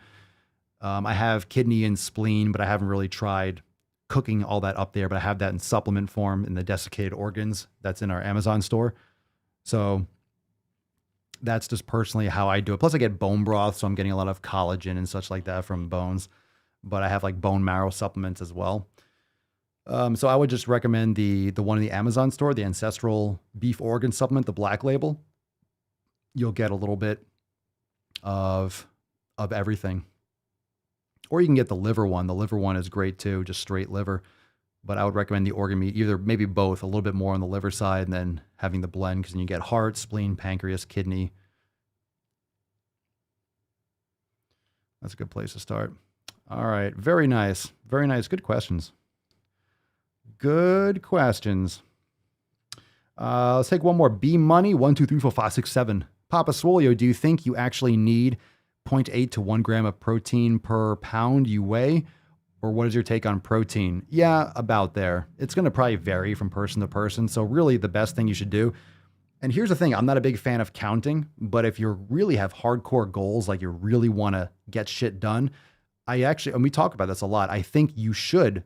I have kidney and spleen, but I haven't really tried cooking all that up there, but I have that in supplement form in the desiccated organs that's in our Amazon store. So That's just personally how I do it. Plus I get bone broth, so I'm getting a lot of collagen and such like that from bones, but I have like bone marrow supplements as well. So I would just recommend the one in the Amazon store, the Ancestral Beef Organ Supplement, the black label. You'll get a little bit of everything. Or you can get the liver one. The liver one is great too, just straight liver. But I would recommend the organ meat, either maybe both, a little bit more on the liver side and then having the blend, because then you get heart, spleen, pancreas, kidney. That's a good place to start. All right. Very nice. Very nice. Good questions. Good questions. Let's take one more. B Money, 1, 2, 3, 4, 5, 6, 7. Papa Swolio, do you think you actually need 0.8 to 1 gram of protein per pound you weigh? Or what is your take on protein? Yeah, about there. It's going to probably vary from person to person. So really the best thing you should do. And here's the thing. I'm not a big fan of counting, but if you really have hardcore goals, like you really want to get shit done, and we talk about this a lot, I think you should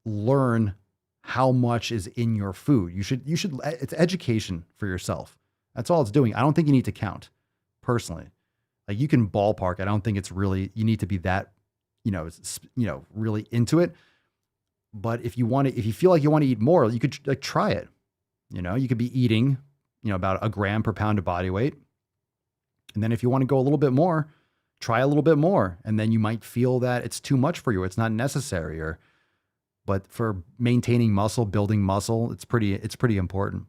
learn how much is in your food. It's education for yourself. That's all it's doing. I don't think you need to count personally. Like you can ballpark. I don't think it's really, you need to be that, really into it. But if you feel like you want to eat more, you could like try it. You could be eating, about a gram per pound of body weight. And then if you want to go a little bit more, try a little bit more. And then you might feel that it's too much for you. It's not necessary. But for maintaining muscle, building muscle, it's pretty important,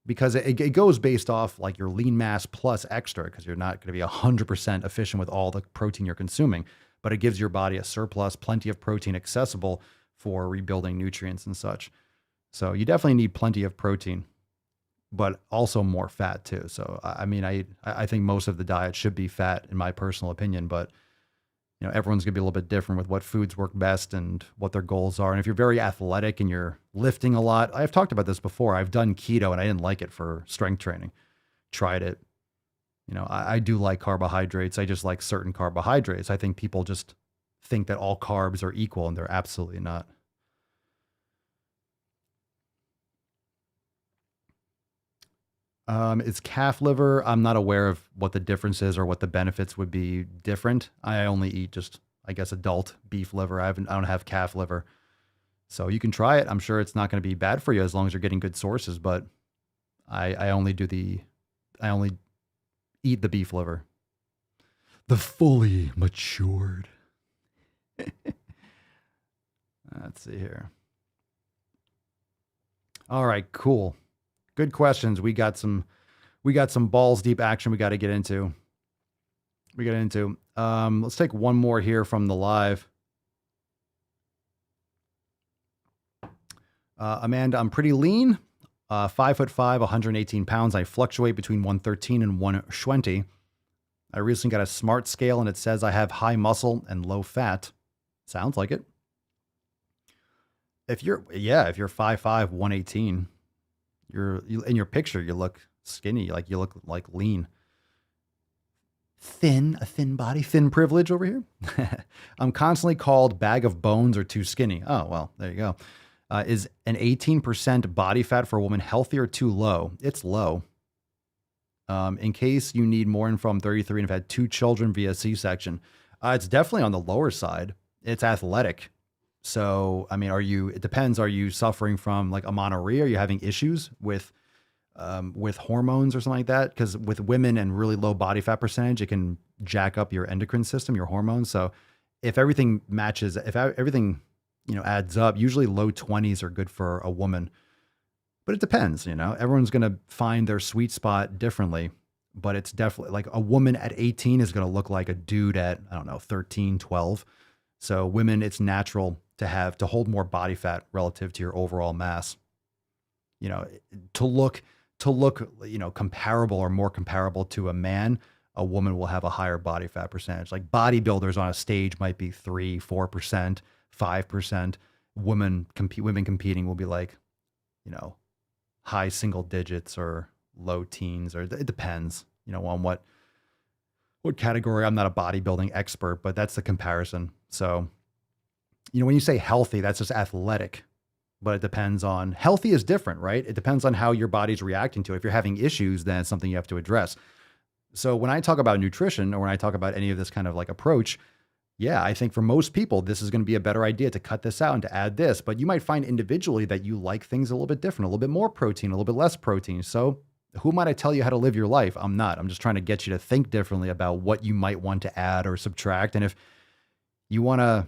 because it goes based off like your lean mass plus extra, because you're not going to be 100% efficient with all the protein you're consuming, but it gives your body a surplus, plenty of protein accessible for rebuilding nutrients and such. So you definitely need plenty of protein, but also more fat too. So, I think most of the diet should be fat in my personal opinion, but everyone's gonna be a little bit different with what foods work best and what their goals are. And if you're very athletic and you're lifting a lot, I've talked about this before. I've done keto and I didn't like it for strength training. Tried it. I do like carbohydrates. I just like certain carbohydrates. I think people just think that all carbs are equal, and they're absolutely not. It's calf liver. I'm not aware of what the difference is or what the benefits would be different. I only eat just, I guess, adult beef liver. I don't have calf liver. So you can try it. I'm sure it's not going to be bad for you as long as you're getting good sources, but I only eat the beef liver. The fully matured. Let's see here. All right, cool. Good questions. We got some balls deep action we got to get into. Let's take one more here from the live. Amanda, I'm pretty lean, 5'5", 118 pounds. I fluctuate between 113 and 120. I recently got a smart scale and it says I have high muscle and low fat. Sounds like it. If you're 5'5", 118, in your picture, you look skinny, like you look like lean. A thin body, thin privilege over here. I'm constantly called bag of bones or too skinny. Oh, well, there you go. Is an 18% body fat for a woman healthy or too low? It's low. In case you need more info, I'm 33 and have had 2 children via C-section. It's definitely on the lower side. It's athletic. So, it depends. Are you suffering from like amenorrhea? Are you having issues with hormones or something like that? Because with women and really low body fat percentage, it can jack up your endocrine system, your hormones. So if everything matches, if everything, adds up, usually low 20s are good for a woman, but it depends, everyone's going to find their sweet spot differently, but it's definitely like a woman at 18 is going to look like a dude at, 13, 12. So women, it's natural to hold more body fat relative to your overall mass, to look, comparable or more comparable to a man. A woman will have a higher body fat percentage. Like bodybuilders on a stage might be 3%, 4%, 5%. Women competing will be like, high single digits or low teens, or it depends, on what category. I'm not a bodybuilding expert, but that's the comparison. So, when you say healthy, that's just athletic, but it depends on, healthy is different, right? It depends on how your body's reacting to it. If you're having issues, then it's something you have to address. So when I talk about nutrition or when I talk about any of this kind of like approach, yeah, I think for most people, this is going to be a better idea to cut this out and to add this. But you might find individually that you like things a little bit different, a little bit more protein, a little bit less protein. So who might I tell you how to live your life? I'm not. I'm just trying to get you to think differently about what you might want to add or subtract. And if you want to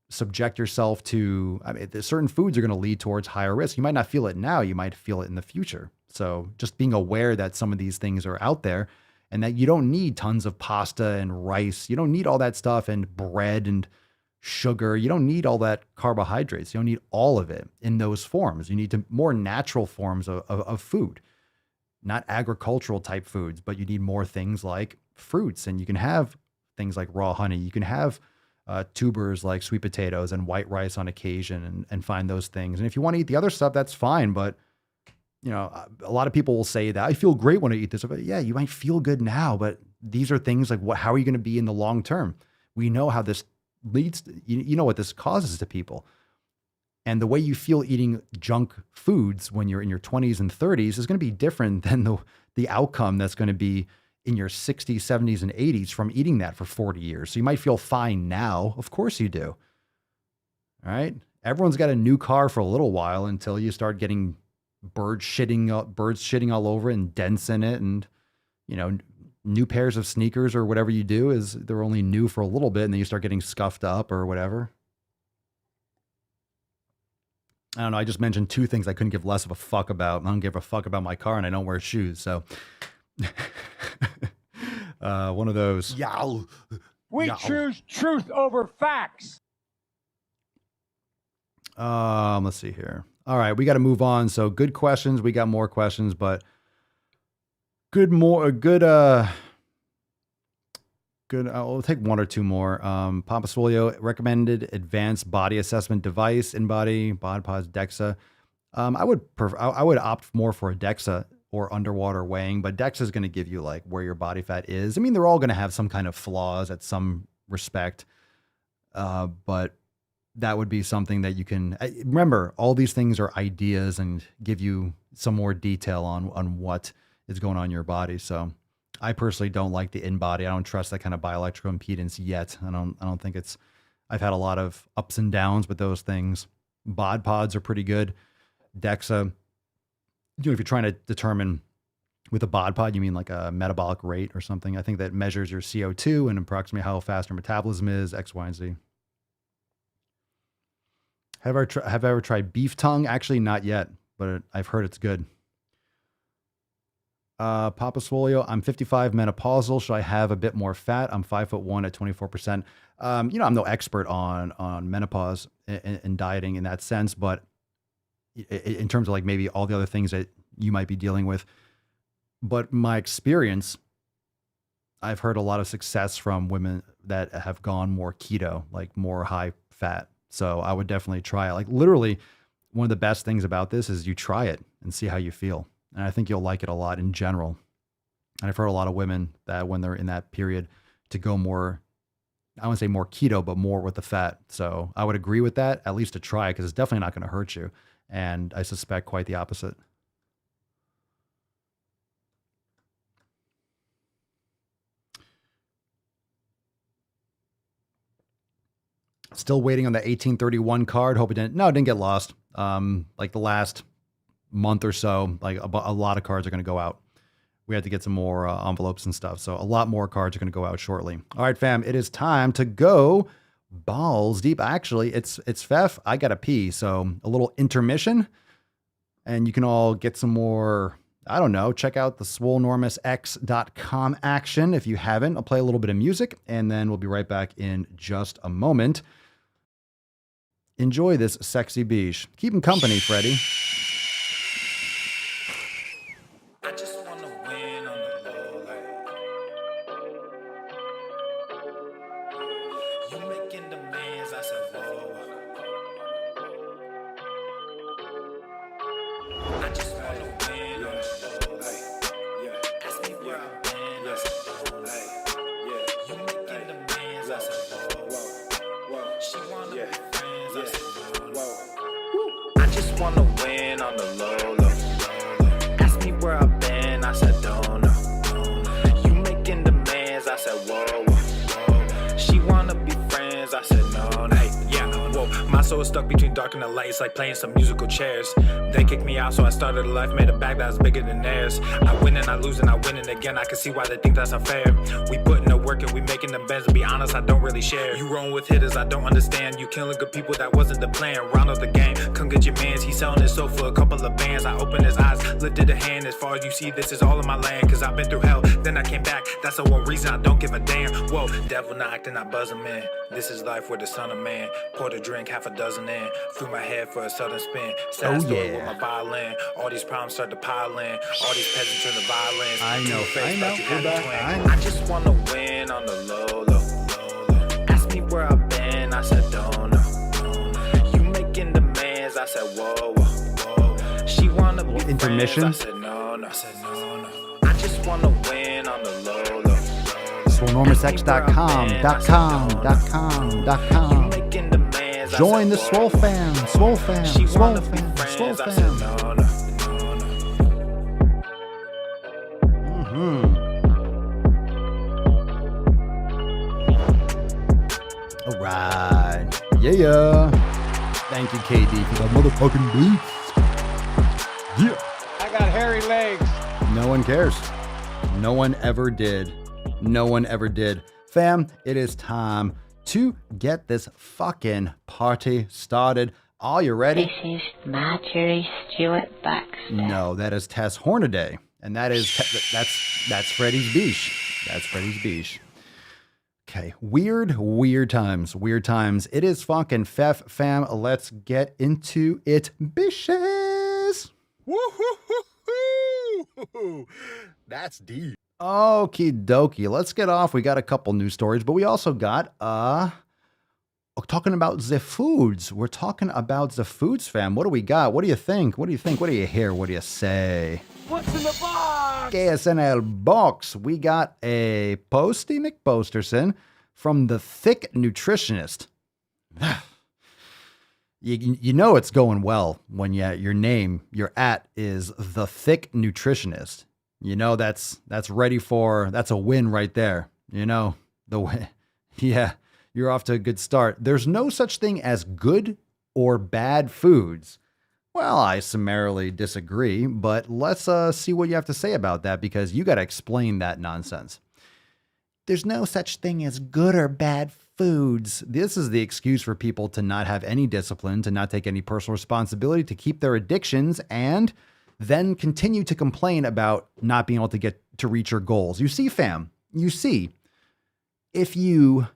subject yourself to, I mean, certain foods are going to lead towards higher risk. You might not feel it now. You might feel it in the future. So just being aware that some of these things are out there and that you don't need tons of pasta and rice. You don't need all that stuff and bread and sugar. You don't need all that carbohydrates. You don't need all of it in those forms. You need more natural forms of food, not agricultural type foods, but you need more things like fruits. And you can have things like raw honey. You can have tubers like sweet potatoes and white rice on occasion and find those things. And if you want to eat the other stuff, that's fine. But, you know, a lot of people will say that I feel great when I eat this. But yeah, you might feel good now, but these are things like how are you going to be in the long term? We know how this leads, you know what this causes to people. And the way you feel eating junk foods when you're in your 20s and 30s is going to be different than the outcome that's going to be in your 60s, 70s, and 80s from eating that for 40 years. So you might feel fine now. Of course you do. All right. Everyone's got a new car for a little while until you start getting birds shitting all over and dents in it. And, you know, new pairs of sneakers or whatever you do is they're only new for a little bit and then you start getting scuffed up or whatever. I don't know. I just mentioned two things I couldn't give less of a fuck about. I don't give a fuck about my car and I don't wear shoes. So one of those. Yow. We choose truth over facts. Let's see here. All right, we got to move on. So good questions. We got more questions, but we'll take one or two more. Papa Swole recommended advanced body assessment device, InBody, BodPod's DEXA. I would opt more for a DEXA or underwater weighing, but DEXA is going to give you like where your body fat is. I mean, they're all going to have some kind of flaws at some respect, but that would be something that you can remember. All these things are ideas and give you some more detail on what is going on in your body. So I personally don't like the InBody. I don't trust that kind of bioelectrical impedance yet. I don't think I've had a lot of ups and downs with those things. BodPods are pretty good. DEXA, if you're trying to determine with a BodPod, you mean like a metabolic rate or something. I think that measures your CO2 and approximately how fast your metabolism is, X, Y, and Z. Have I ever tried beef tongue? Actually, not yet, but I've heard it's good. Papa Swole, I'm 55, menopausal. Should I have a bit more fat? I'm 5'1" at 24%. I'm no expert on menopause and dieting in that sense, but in terms of like maybe all the other things that you might be dealing with. But my experience, I've heard a lot of success from women that have gone more keto, like more high fat. So I would definitely try it. Like literally one of the best things about this is you try it and see how you feel. And I think you'll like it a lot in general. And I've heard a lot of women that when they're in that period to go more, I wouldn't say more keto, but more with the fat. So I would agree with that, at least to try it, because it's definitely not going to hurt you. And I suspect quite the opposite. Still waiting on the 1831 card. Hope it didn't get lost. Like the last month or so, like a lot of cards are going to go out. We had to get some more envelopes and stuff. So a lot more cards are going to go out shortly. All right, fam, it is time to go balls deep. Actually, it's Feff. I got to pee. So a little intermission and you can all get some more, I don't know, check out the swolenormousx.com action. If you haven't, I'll play a little bit of music and then we'll be right back in just a moment. Enjoy this sexy beach. Keep him company, Freddie. I just wanna win on the low, like you making demands, I said whoa. I just wanna win on the low, like ask me where I've been, I said whoa. You making demands, I said whoa. She wanna be friends, I said whoa. I just wanna win on the low. Ask me where I've been, I said don't know. You said no, no. Hey, yeah, whoa. My soul is stuck between dark and the light. It's like playing some musical chairs. They kicked me out, so I started a life, made a bag that was bigger than theirs. I win and I lose and I win and again. I can see why they think that's unfair. We putting the work and we making them bends. To be honest, I don't really share. You rolling with hitters, I don't understand. You killing good people, that wasn't the plan. Round of the game, come get your mans. He's selling his soul for a couple of bands. I opened his eyes, lifted a hand. As far as you see, this is all in my land. Cause I've been through hell, then I came back. That's the one reason I don't give a damn. Whoa, devil knocked and I buzz him in. This is life with the son of man. Poured a drink, half a dozen in. Threw my head for a sudden spin. Sad story with my violin. All these problems start to pile in. All these peasants turn to violence. I know. I just wanna win on the low, low. Ask me where I've been, I said don't know. You making demands, I said whoa, whoa. She wanna be Intermission? friends, I said no, no. I just wanna win on the low, low. SwoleNormousX.com. Join the Swole fam. Swole fam. Swole fam. Swole fam. All right. Yeah. Thank you, KD, for that motherfucking beat. Yeah. I got hairy legs. No one cares. No one ever did. No one ever did. Fam, it is time to get this fucking party started. Are you ready? This is Marjorie Stewart Baxter. No, that is Tess Hornaday. And that is, that's Freddie's Beach. That's Freddie's Beach. Okay, weird times. It is fucking Feff, fam. Let's get into it, bitches. Woo-hoo-hoo-hoo. That's deep. Okie dokie. Let's get off. We got a couple news stories, but we also got, talking about the foods. We're talking about the foods, fam. What do we got? What do you think? What do you hear? What do you say? What's in the box? KSNL box. We got a Posty McPosterson from the Thick Nutritionist. You know it's going well when your name, your @ is the Thick Nutritionist. You know that's a win right there. You know, the win. Yeah, you're off to a good start. There's no such thing as good or bad foods. Well, I summarily disagree, but let's see what you have to say about that, because you got to explain that nonsense. There's no such thing as good or bad foods. This is the excuse for people to not have any discipline, to not take any personal responsibility, to keep their addictions, and then continue to complain about not being able to get to reach your goals. You see, fam, if you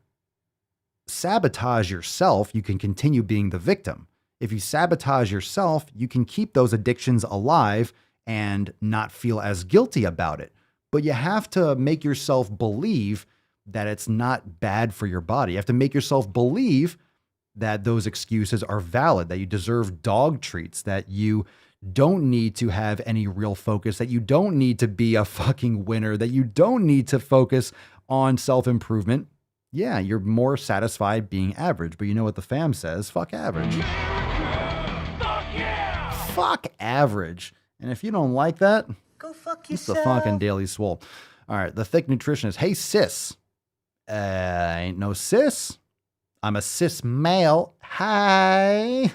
sabotage yourself, you can continue being the victim. If you sabotage yourself, you can keep those addictions alive and not feel as guilty about it. But you have to make yourself believe that it's not bad for your body. You have to make yourself believe that those excuses are valid, that you deserve dog treats, that you don't need to have any real focus, that you don't need to be a fucking winner, that you don't need to focus on self-improvement. Yeah, you're more satisfied being average. But you know what the fam says? Fuck average. Fuck average. And if you don't like that, Go fuck it's yourself. the fucking Daily Swole. All right, the Thick Nutritionist. Hey, sis. Ain't no sis. I'm a cis male. Hi.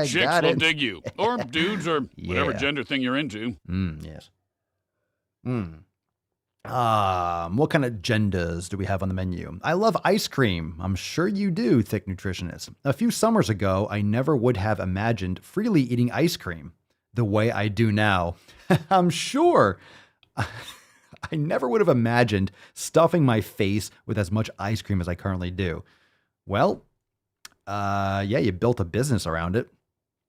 Chicks Got will it. dig you. Or dudes, or whatever Yeah. gender thing you're into. Yes. What kind of genders do we have on the menu? I love ice cream. I'm sure you do, Thick Nutritionist. A few summers ago, I never would have imagined freely eating ice cream the way I do now. I'm sure. I never would have imagined stuffing my face with as much ice cream as I currently do. Well, yeah, you built a business around it.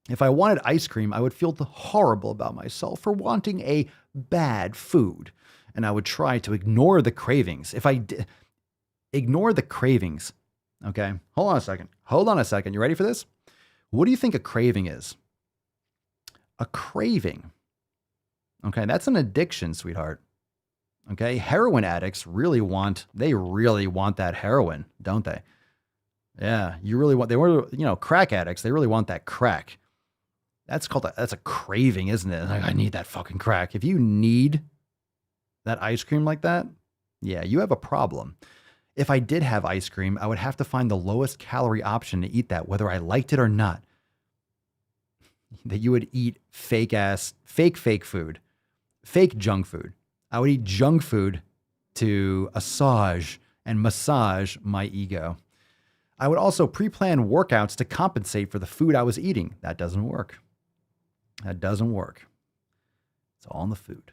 If I wanted ice cream, I would feel horrible about myself for wanting a bad food. And I would try to ignore the cravings. If I ignore the cravings, okay? Hold on a second. You ready for this? What do you think a craving is? A craving. Okay, that's an addiction, sweetheart. Okay, heroin addicts really want that heroin, don't they? Yeah, crack addicts, they really want that crack. That's a craving, isn't it? Like, I need that fucking crack. If you need that ice cream like that, yeah, you have a problem. If I did have ice cream, I would have to find the lowest calorie option to eat that, whether I liked it or not. That you would eat fake food, fake junk food. I would eat junk food to massage my ego. I would also pre-plan workouts to compensate for the food I was eating. That doesn't work. That doesn't work. It's all in the food.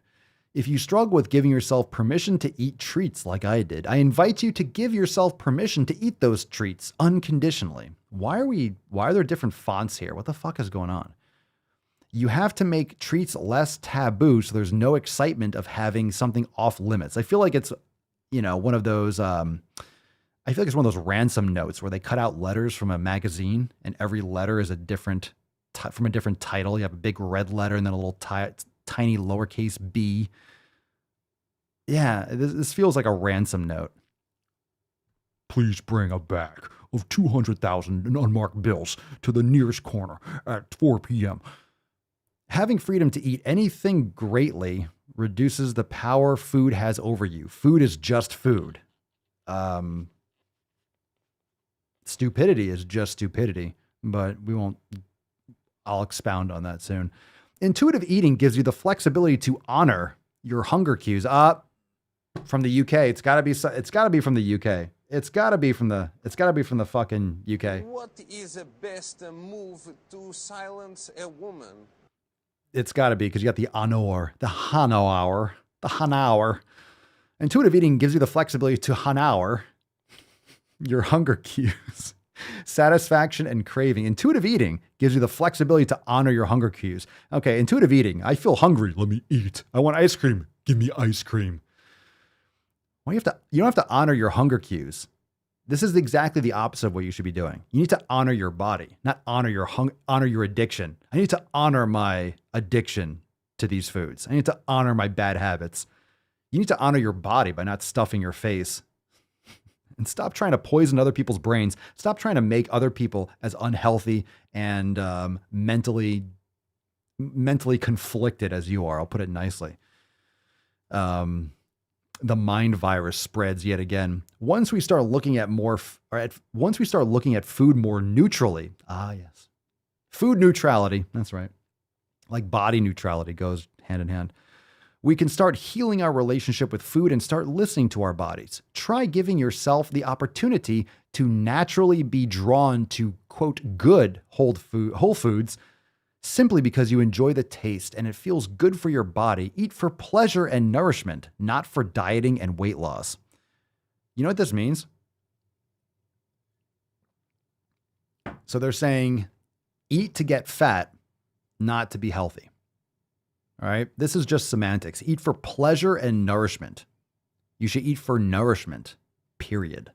If you struggle with giving yourself permission to eat treats like I did, I invite you to give yourself permission to eat those treats unconditionally. Why are there different fonts here? What the fuck is going on? You have to make treats less taboo so there's no excitement of having something off limits. I feel like it's, one of those, I feel like it's one of those ransom notes where they cut out letters from a magazine and every letter is from a different title. You have a big red letter and then a little tiny lowercase b. Yeah, this feels like a ransom note. Please bring a bag of 200,000 in unmarked bills to the nearest corner at 4 p.m. Having freedom to eat anything greatly reduces the power food has over you. Food is just food. Stupidity is just stupidity, but I'll expound on that soon. Intuitive eating gives you the flexibility to honor your hunger cues. From the UK. It's got to be from the UK. It's got to be from the fucking UK. What is the best move to silence a woman? It's got to be because you got the honor, the Hanauer. Intuitive eating gives you the flexibility to Hanauer your hunger cues, satisfaction and craving. Intuitive eating gives you the flexibility to honor your hunger cues. Okay, intuitive eating. I feel hungry. Let me eat. I want ice cream. Give me ice cream. Well, you don't have to honor your hunger cues. This is exactly the opposite of what you should be doing. You need to honor your body, not honor your addiction. I need to honor my addiction to these foods. I need to honor my bad habits. You need to honor your body by not stuffing your face. And stop trying to poison other people's brains. Stop trying to make other people as unhealthy and mentally conflicted as you are. I'll put it nicely. The mind virus spreads yet again. Once we start looking at food more neutrally. Yes. Food neutrality. That's right. Like body neutrality goes hand in hand. We can start healing our relationship with food and start listening to our bodies. Try giving yourself the opportunity to naturally be drawn to, quote, good whole foods simply because you enjoy the taste and it feels good for your body. Eat for pleasure and nourishment, not for dieting and weight loss. You know what this means? So they're saying eat to get fat, not to be healthy. All right. This is just semantics. Eat for pleasure and nourishment. You should eat for nourishment, period.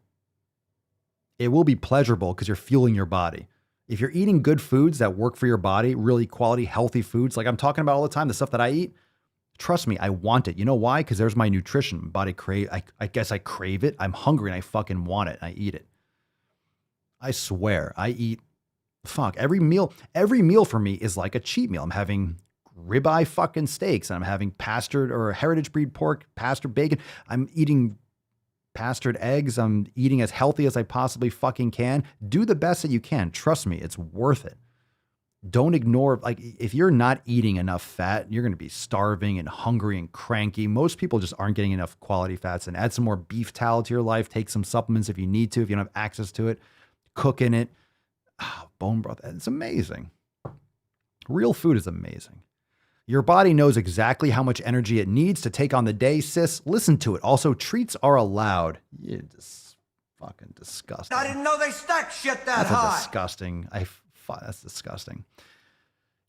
It will be pleasurable because you're fueling your body. If you're eating good foods that work for your body, really quality, healthy foods, like I'm talking about all the time, the stuff that I eat, trust me, I want it. You know why? Because there's my nutrition. My body I guess I crave it. I'm hungry and I fucking want it. I eat it. I swear, I eat, every meal for me is like a cheat meal. I'm having ribeye fucking steaks and I'm having pastured or heritage breed pork, pastured bacon. I'm eating pastured eggs. I'm eating as healthy as I possibly fucking can. Do the best that you can. Trust me, it's worth it. Don't ignore, if you're not eating enough fat, you're going to be starving and hungry and cranky. Most people just aren't getting enough quality fats. And add some more beef tallow to your life. Take some supplements if you need to, if you don't have access to it. Cook in it. Bone broth. It's amazing. Real food is amazing. Your body knows exactly how much energy it needs to take on the day, sis. Listen to it. Also, treats are allowed. You're just fucking disgusting. I didn't know they stacked shit that high. That's disgusting.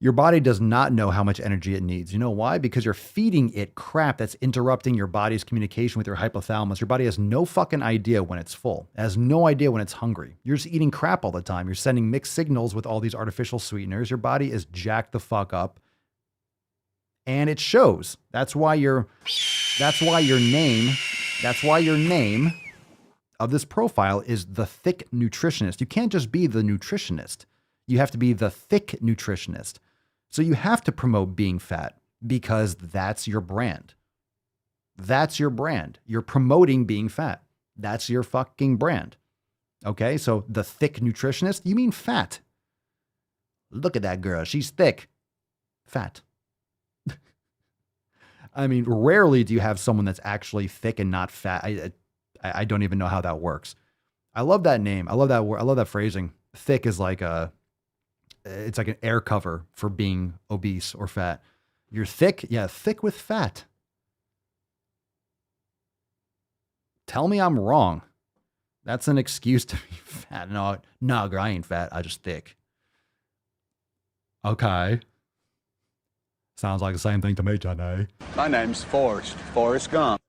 Your body does not know how much energy it needs. You know why? Because you're feeding it crap that's interrupting your body's communication with your hypothalamus. Your body has no fucking idea when it's full. It has no idea when it's hungry. You're just eating crap all the time. You're sending mixed signals with all these artificial sweeteners. Your body is jacked the fuck up. And it shows. That's why your name of this profile is the thick nutritionist. You can't just be the nutritionist. You have to be the thick nutritionist. So you have to promote being fat because that's your brand. That's your brand. You're promoting being fat. That's your fucking brand. Okay, so the thick nutritionist, you mean fat. Look at that girl. She's thick. Fat. I mean, rarely do you have someone that's actually thick and not fat. I don't even know how that works. I love that name. I love that word. I love that phrasing. Thick is like it's like an air cover for being obese or fat. You're thick? Yeah, thick with fat. Tell me I'm wrong. That's an excuse to be fat. No, girl, I ain't fat. I just thick. Okay. Sounds like the same thing to me, Johnny. My name's Forrest Gump.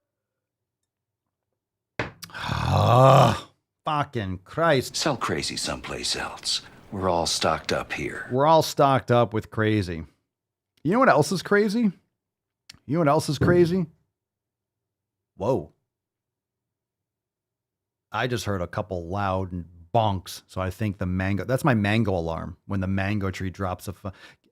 Ah, fucking Christ. Sell crazy someplace else. We're all stocked up here. We're all stocked up with crazy. You know what else is crazy? You know what else is crazy? Whoa. I just heard a couple loud bonks. So I think that's my mango alarm. When the mango tree drops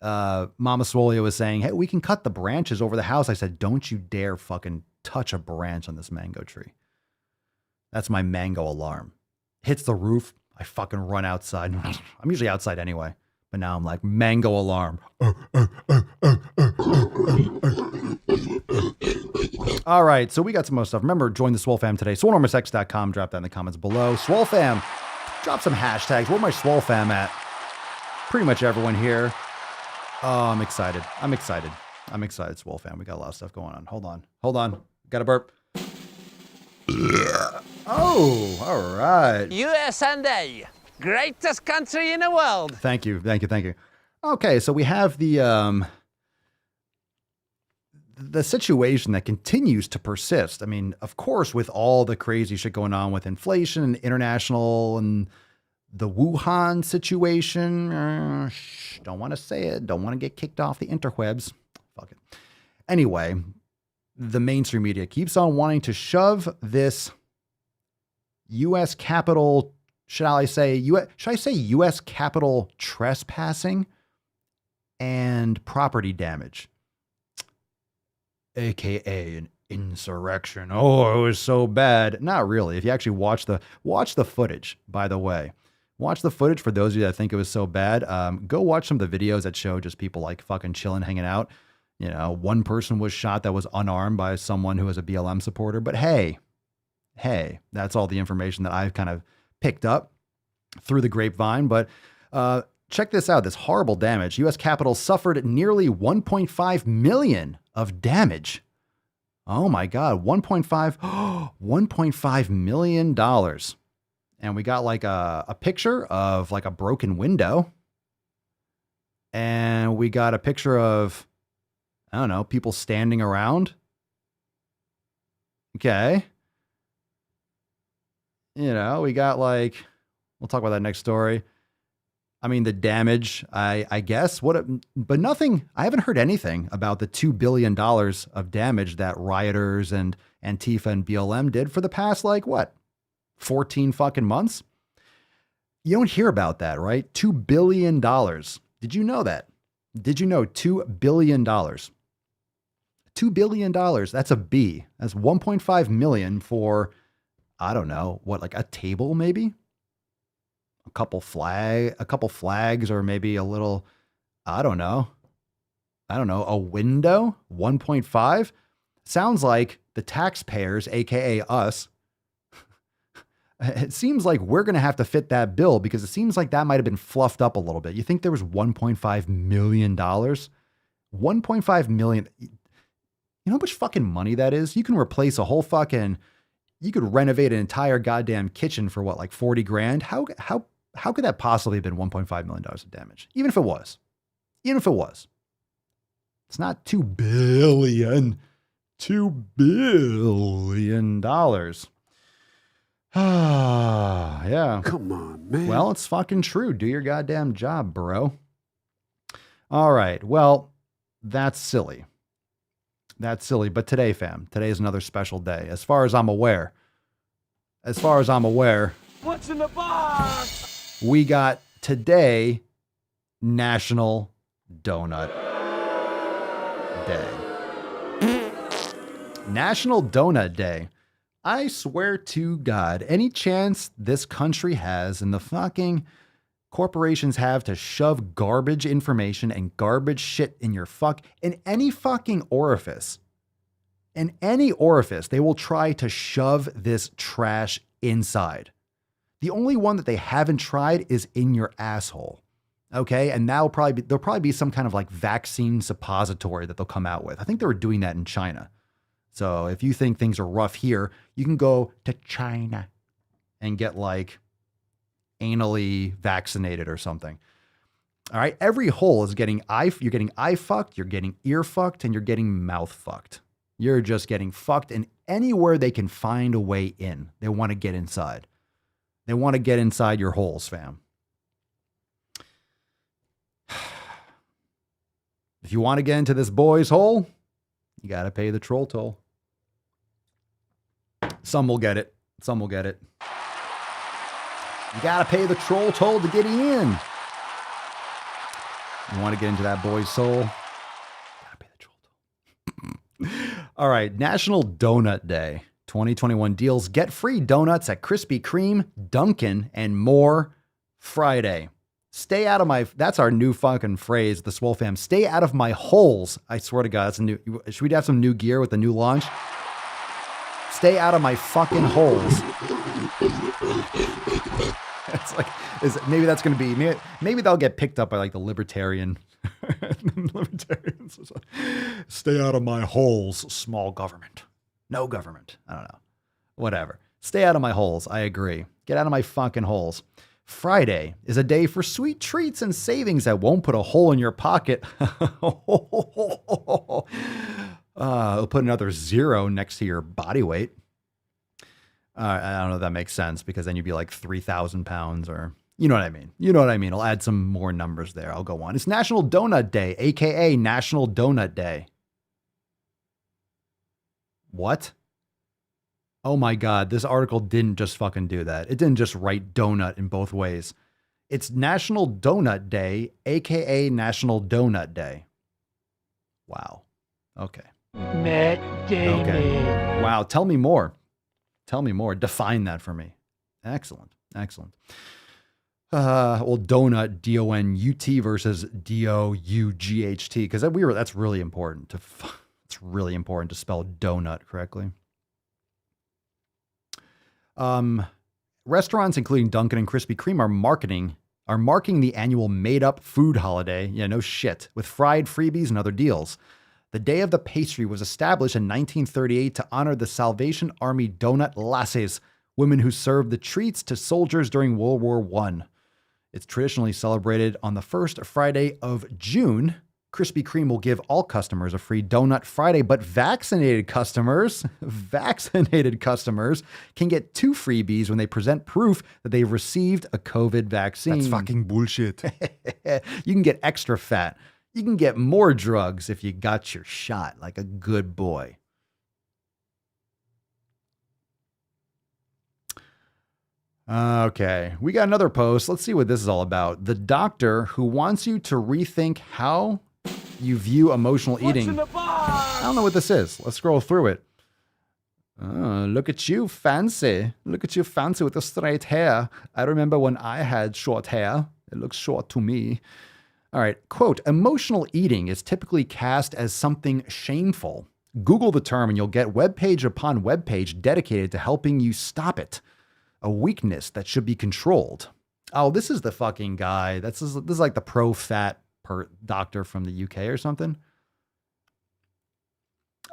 Mama Swole was saying, hey, we can cut the branches over the house. I said, don't you dare fucking touch a branch on this mango tree. That's my mango alarm. Hits the roof. I fucking run outside. I'm usually outside anyway. But now I'm like, mango alarm. All right, so we got some more stuff. Remember, join the Swole fam today. SwoleNormousX.com. Drop that in the comments below. Swole fam, drop some hashtags. Where my Swole fam at? Pretty much everyone here. Oh, I'm excited. I'm excited, Swole fam. We got a lot of stuff going on. Hold on. Got a burp. Oh, all right. USA, greatest country in the world. Thank you. Okay, so we have the situation that continues to persist. I mean, of course, with all the crazy shit going on with inflation and international and the Wuhan situation. Don't want to say it. Don't want to get kicked off the interwebs. Fuck it. Anyway, the mainstream media keeps on wanting to shove this U.S. Capitol, should I say U.S. Capitol trespassing and property damage, AKA an insurrection. Oh, it was so bad. Not really. If you actually watch the footage, by the way, watch the footage for those of you that think it was so bad. Go watch some of the videos that show just people like fucking chilling, hanging out. You know, one person was shot that was unarmed by someone who was a BLM supporter. But hey, that's all the information that I've kind of picked up through the grapevine. But check this out, this horrible damage. U.S. Capitol suffered nearly 1.5 million of damage. Oh my God, $1.5 million. And we got like a picture of like a broken window. And we got a picture of, I don't know, people standing around. Okay. You know, we got like, we'll talk about that next story. I mean, the damage, I guess, but nothing, I haven't heard anything about the $2 billion of damage that rioters and Antifa and BLM did for the past, 14 fucking months? You don't hear about that, right? $2 billion. Did you know that? Did you know $2 billion? $2 billion, that's a B. That's 1.5 million for, I don't know, like a table maybe? A couple flags, or maybe a little, I don't know, a window. 1.5 sounds like the taxpayers, aka us. It seems like we're going to have to fit that bill, because it seems like that might have been fluffed up a little bit. You think there was $1.5 million? 1.5 million. You know how much fucking money that is? You can replace a whole fucking, you could renovate an entire goddamn kitchen for what, like 40 grand? How could that possibly have been $1.5 million of damage? Even if it was. It's not $2 billion. $2 billion. Ah, yeah. Come on, man. Well, it's fucking true. Do your goddamn job, bro. All right. Well, that's silly. But today, fam, today is another special day. As far as I'm aware, What's in the box? we got today National Donut Day. National Donut Day. I swear to God, any chance this country has and the fucking corporations have to shove garbage information and garbage shit in your in any fucking orifice. In any orifice, they will try to shove this trash inside. The only one that they haven't tried is in your asshole. Okay. And there'll probably be some kind of like vaccine suppository that they'll come out with. I think they were doing that in China. So if you think things are rough here, you can go to China and get like anally vaccinated or something. All right. Every hole is you're getting eye fucked, you're getting ear fucked, and you're getting mouth fucked. You're just getting fucked, and anywhere they can find a way in, they want to get inside. They want to get inside your holes, fam. If you want to get into this boy's hole, you got to pay the troll toll. Some will get it. Some will get it. You got to pay the troll toll to get in. You want to get into that boy's soul? You got to pay the troll toll. All right. National Donut Day. 2021 deals get free donuts at Krispy Kreme, Dunkin', and more Friday. Stay out of my, that's our new fucking phrase, the Swole fam. Stay out of my holes. I swear to God, that's a new, should we have some new gear with the new launch? Stay out of my fucking holes. It's like, maybe that's going to be, maybe they'll get picked up by like the libertarians. Stay out of my holes, small government. No government. I don't know. Whatever. Stay out of my holes. I agree. Get out of my fucking holes. Friday is a day for sweet treats and savings that won't put a hole in your pocket. It'll put another 0 next to your body weight. I don't know if that makes sense, because then you'd be like 3,000 pounds, or you know what I mean. You know what I mean. I'll add some more numbers there. I'll go on. It's National Donut Day, aka National Donut Day. What? Oh my God, this article didn't just fucking do that. It didn't just write donut in both ways. It's National Donut Day, aka National Donut Day. Wow. Okay. Okay. Wow. Tell me more. Tell me more. Define that for me. Excellent. Excellent. Well, donut, D-O-N-U-T versus D-O-U-G-H-T, because that's really important it's really important to spell donut correctly. Restaurants, including Dunkin' and Krispy Kreme, are marking the annual made-up food holiday, yeah, no shit, with fried freebies and other deals. The Day of the Pastry was established in 1938 to honor the Salvation Army donut lasses, women who served the treats to soldiers during World War I. It's traditionally celebrated on the first Friday of June. Krispy Kreme will give all customers a free Donut Friday, but vaccinated customers can get 2 freebies when they present proof that they've received a COVID vaccine. That's fucking bullshit. You can get extra fat. You can get more drugs if you got your shot, like a good boy. Okay, we got another post. Let's see what this is all about. The doctor who wants you to rethink how you view emotional eating. I don't know what this is. Let's scroll through it. Oh, look at you, fancy. Look at you, fancy with the straight hair. I remember when I had short hair. It looks short to me. All right, quote, emotional eating is typically cast as something shameful. Google the term and you'll get webpage upon webpage dedicated to helping you stop it. A weakness that should be controlled. Oh, this is the fucking guy. This is like the pro-fat doctor from the UK or something.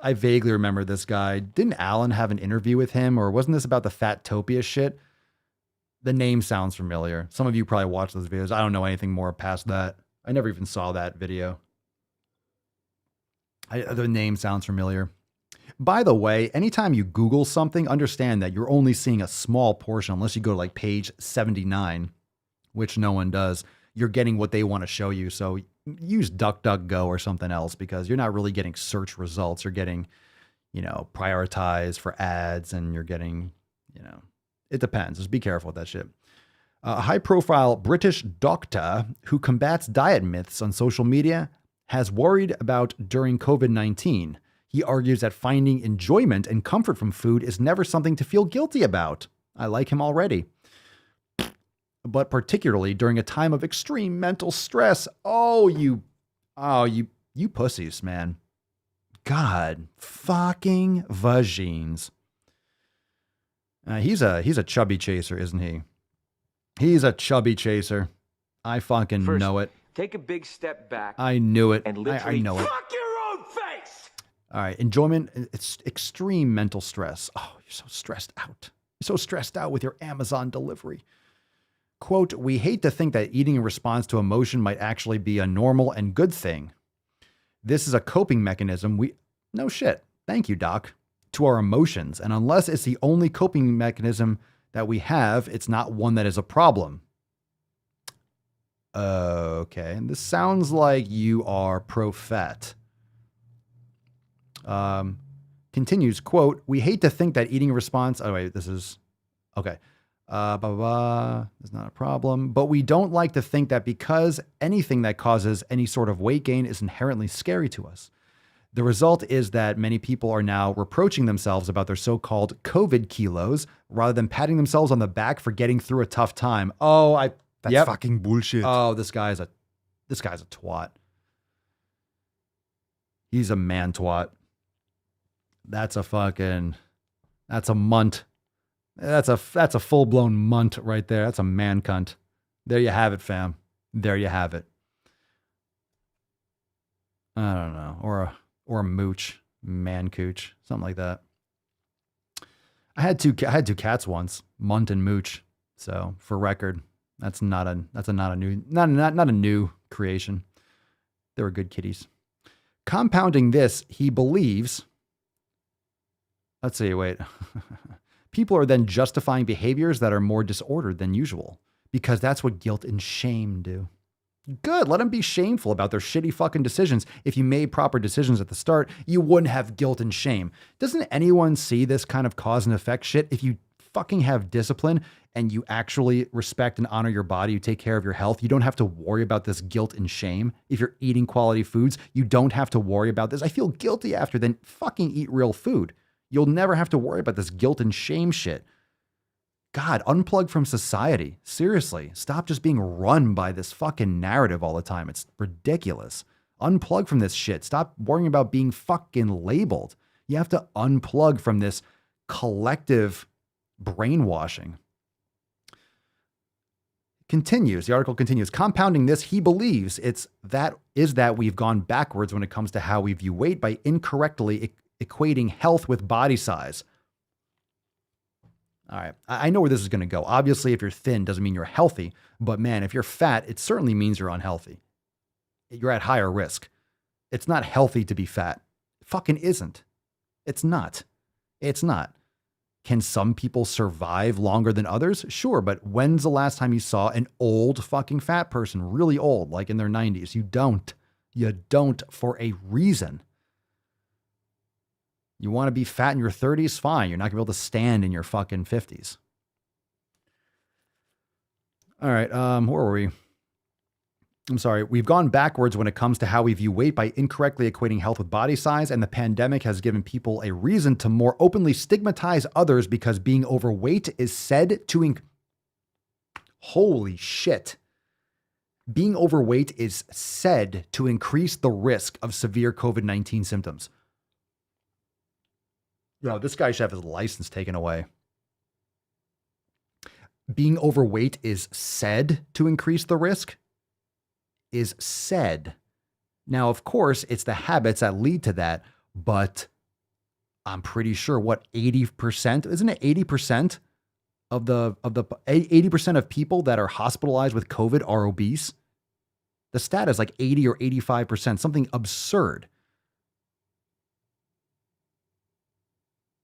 I vaguely remember this guy. Didn't Alan have an interview with him, or wasn't this about the Fattopia shit? The name sounds familiar. Some of you probably watch those videos. I don't know anything more past that. I never even saw that video. The name sounds familiar. By the way, anytime you Google something, understand that you're only seeing a small portion, unless you go to like page 79, which no one does. You're getting what they want to show you. So use DuckDuckGo or something else, because you're not really getting search results. You're getting, prioritized for ads, and you're getting, it depends. Just be careful with that shit. A high-profile British doctor who combats diet myths on social media has worried about during COVID-19. He argues that finding enjoyment and comfort from food is never something to feel guilty about. I like him already. But particularly during a time of extreme mental stress. You pussies, man. God fucking vagines. He's a chubby chaser, isn't he? He's a chubby chaser. I fucking know it. Take a big step back. I knew it. And literally I know it. fuck your own face. All right. Enjoyment. It's extreme mental stress. Oh, you're so stressed out. You're so stressed out with your Amazon delivery. Quote, we hate to think that eating in response to emotion might actually be a normal and good thing. This is a coping mechanism. No shit. Thank you, Doc. To our emotions. And unless it's the only coping mechanism that we have, it's not one that is a problem. Okay. And this sounds like you are pro-fat. Continues, quote, we hate to think that eating in response. Oh, wait, this is okay. It's not a problem, but we don't like to think that because anything that causes any sort of weight gain is inherently scary to us. The result is that many people are now reproaching themselves about their so-called COVID kilos rather than patting themselves on the back for getting through a tough time. That's fucking bullshit. Oh, this guy's a twat. He's a man twat. That's a munt. That's a full-blown munt right there. That's a man cunt. There you have it, fam. There you have it. I don't know. Or a mooch, man cooch, something like that. I had two cats once, Munt and Mooch. So for record, that's not a new creation. They were good kitties. Compounding this, he believes. Let's see, wait. People are then justifying behaviors that are more disordered than usual because that's what guilt and shame do. Good. Let them be shameful about their shitty fucking decisions. If you made proper decisions at the start, you wouldn't have guilt and shame. Doesn't anyone see this kind of cause and effect shit? If you fucking have discipline and you actually respect and honor your body, you take care of your health, you don't have to worry about this guilt and shame. If you're eating quality foods, you don't have to worry about this. I feel guilty after, then fucking eat real food. You'll never have to worry about this guilt and shame shit. God, unplug from society. Seriously, stop just being run by this fucking narrative all the time. It's ridiculous. Unplug from this shit. Stop worrying about being fucking labeled. You have to unplug from this collective brainwashing. Continues, the article continues, compounding this, he believes that we've gone backwards when it comes to how we view weight by incorrectly equating health with body size. All right, I know where this is going to go. Obviously, if you're thin, doesn't mean you're healthy. But man, if you're fat, it certainly means you're unhealthy. You're at higher risk. It's not healthy to be fat. It fucking isn't. It's not. It's not. Can some people survive longer than others? Sure, but when's the last time you saw an old fucking fat person, really old, like in their 90s? You don't. You don't for a reason. You want to be fat in your 30s? Fine. You're not going to be able to stand in your fucking 50s. All right. Where were we? I'm sorry. We've gone backwards when it comes to how we view weight by incorrectly equating health with body size, and the pandemic has given people a reason to more openly stigmatize others because being overweight is said to Holy shit. Being overweight is said to increase the risk of severe COVID-19 symptoms. Yo, this guy should have his license taken away. Being overweight is said to increase the risk. Is said. Now, of course, it's the habits that lead to that, but I'm pretty sure 80%, isn't it 80% of the 80% of people that are hospitalized with COVID are obese? The stat is like 80 or 85%, something absurd.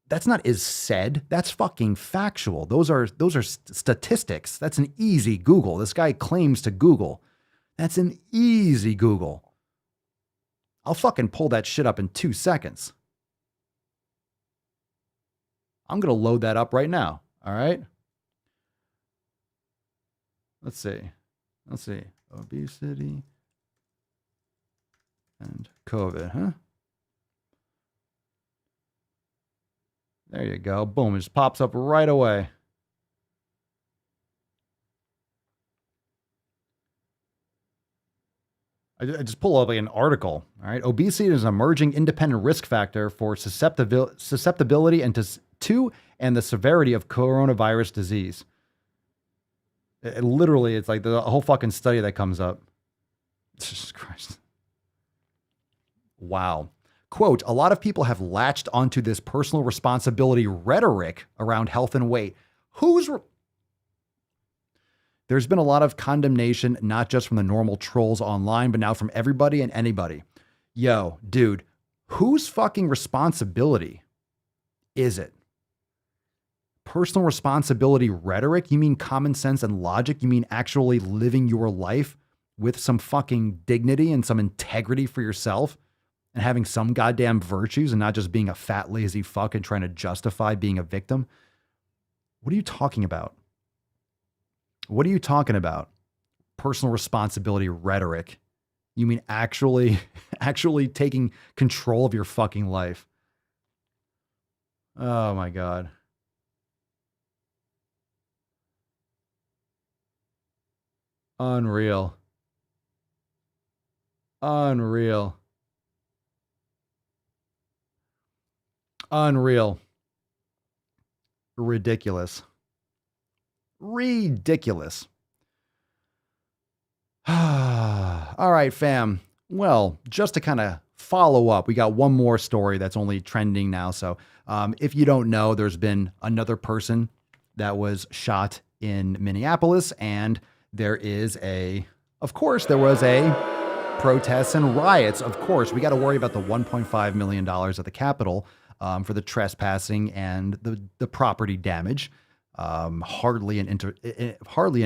That's not is said. That's fucking factual. Those are statistics. That's an easy Google. This guy claims to Google. That's an easy Google. I'll fucking pull that shit up in 2 seconds. I'm going to load that up right now. All right. Let's see. Obesity and COVID, huh? There you go. Boom. It just pops up right away. I just pull up an article. All right. Obesity is an emerging independent risk factor for susceptibility and and the severity of coronavirus disease. Literally, it's like the whole fucking study that comes up. Jesus Christ. Wow. Quote, a lot of people have latched onto this personal responsibility rhetoric around health and weight. There's been a lot of condemnation, not just from the normal trolls online, but now from everybody and anybody. Yo, dude, whose fucking responsibility is it? Personal responsibility rhetoric? You mean common sense and logic? You mean actually living your life with some fucking dignity and some integrity for yourself and having some goddamn virtues and not just being a fat, lazy fuck and trying to justify being a victim? What are you talking about? What are you talking about? Personal responsibility rhetoric. You mean actually taking control of your fucking life? Oh my God. Unreal. Unreal. Unreal. Ridiculous. Ridiculous. All right, fam. Well, just to kind of follow up, we got one more story that's only trending now. So if you don't know, there's been another person that was shot in Minneapolis, and there was a protests and riots. Of course, we got to worry about the $1.5 million at the Capitol for the trespassing and the property damage. Hardly an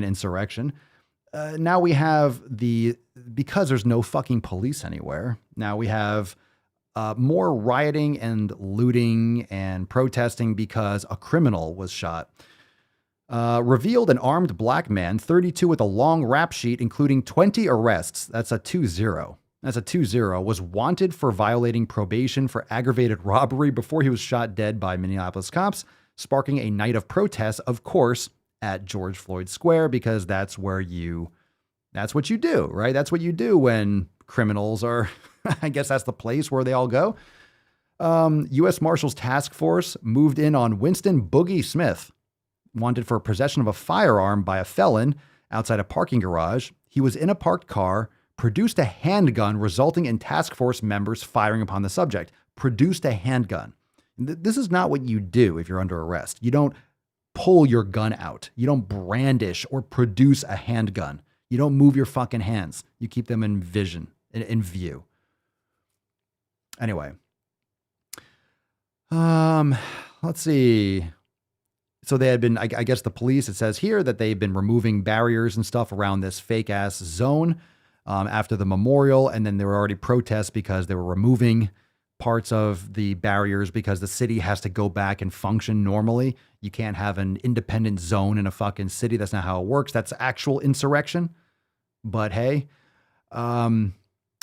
insurrection. Now we have because there's no fucking police anywhere. Now we have more rioting and looting and protesting because a criminal was shot. Revealed an armed black man, 32 with a long rap sheet, including 20 arrests. That's a 2-0. Was wanted for violating probation for aggravated robbery before he was shot dead by Minneapolis cops, sparking a night of protests, of course, at George Floyd Square, because that's what you do, right? That's what you do when criminals are, I guess that's the place where they all go. U.S. Marshals Task Force moved in on Winston Boogie Smith, wanted for possession of a firearm by a felon outside a parking garage. He was in a parked car, produced a handgun, resulting in task force members firing upon the subject. Produced a handgun. This is not what you do if you're under arrest. You don't pull your gun out. You don't brandish or produce a handgun. You don't move your fucking hands. You keep them in view. Anyway. Let's see. So they had been, I guess the police, it says here that they've been removing barriers and stuff around this fake ass zone after the memorial. And then there were already protests because they were removing parts of the barriers because the city has to go back and function normally. You can't have an independent zone in a fucking city. That's not how it works. That's actual insurrection. But hey, and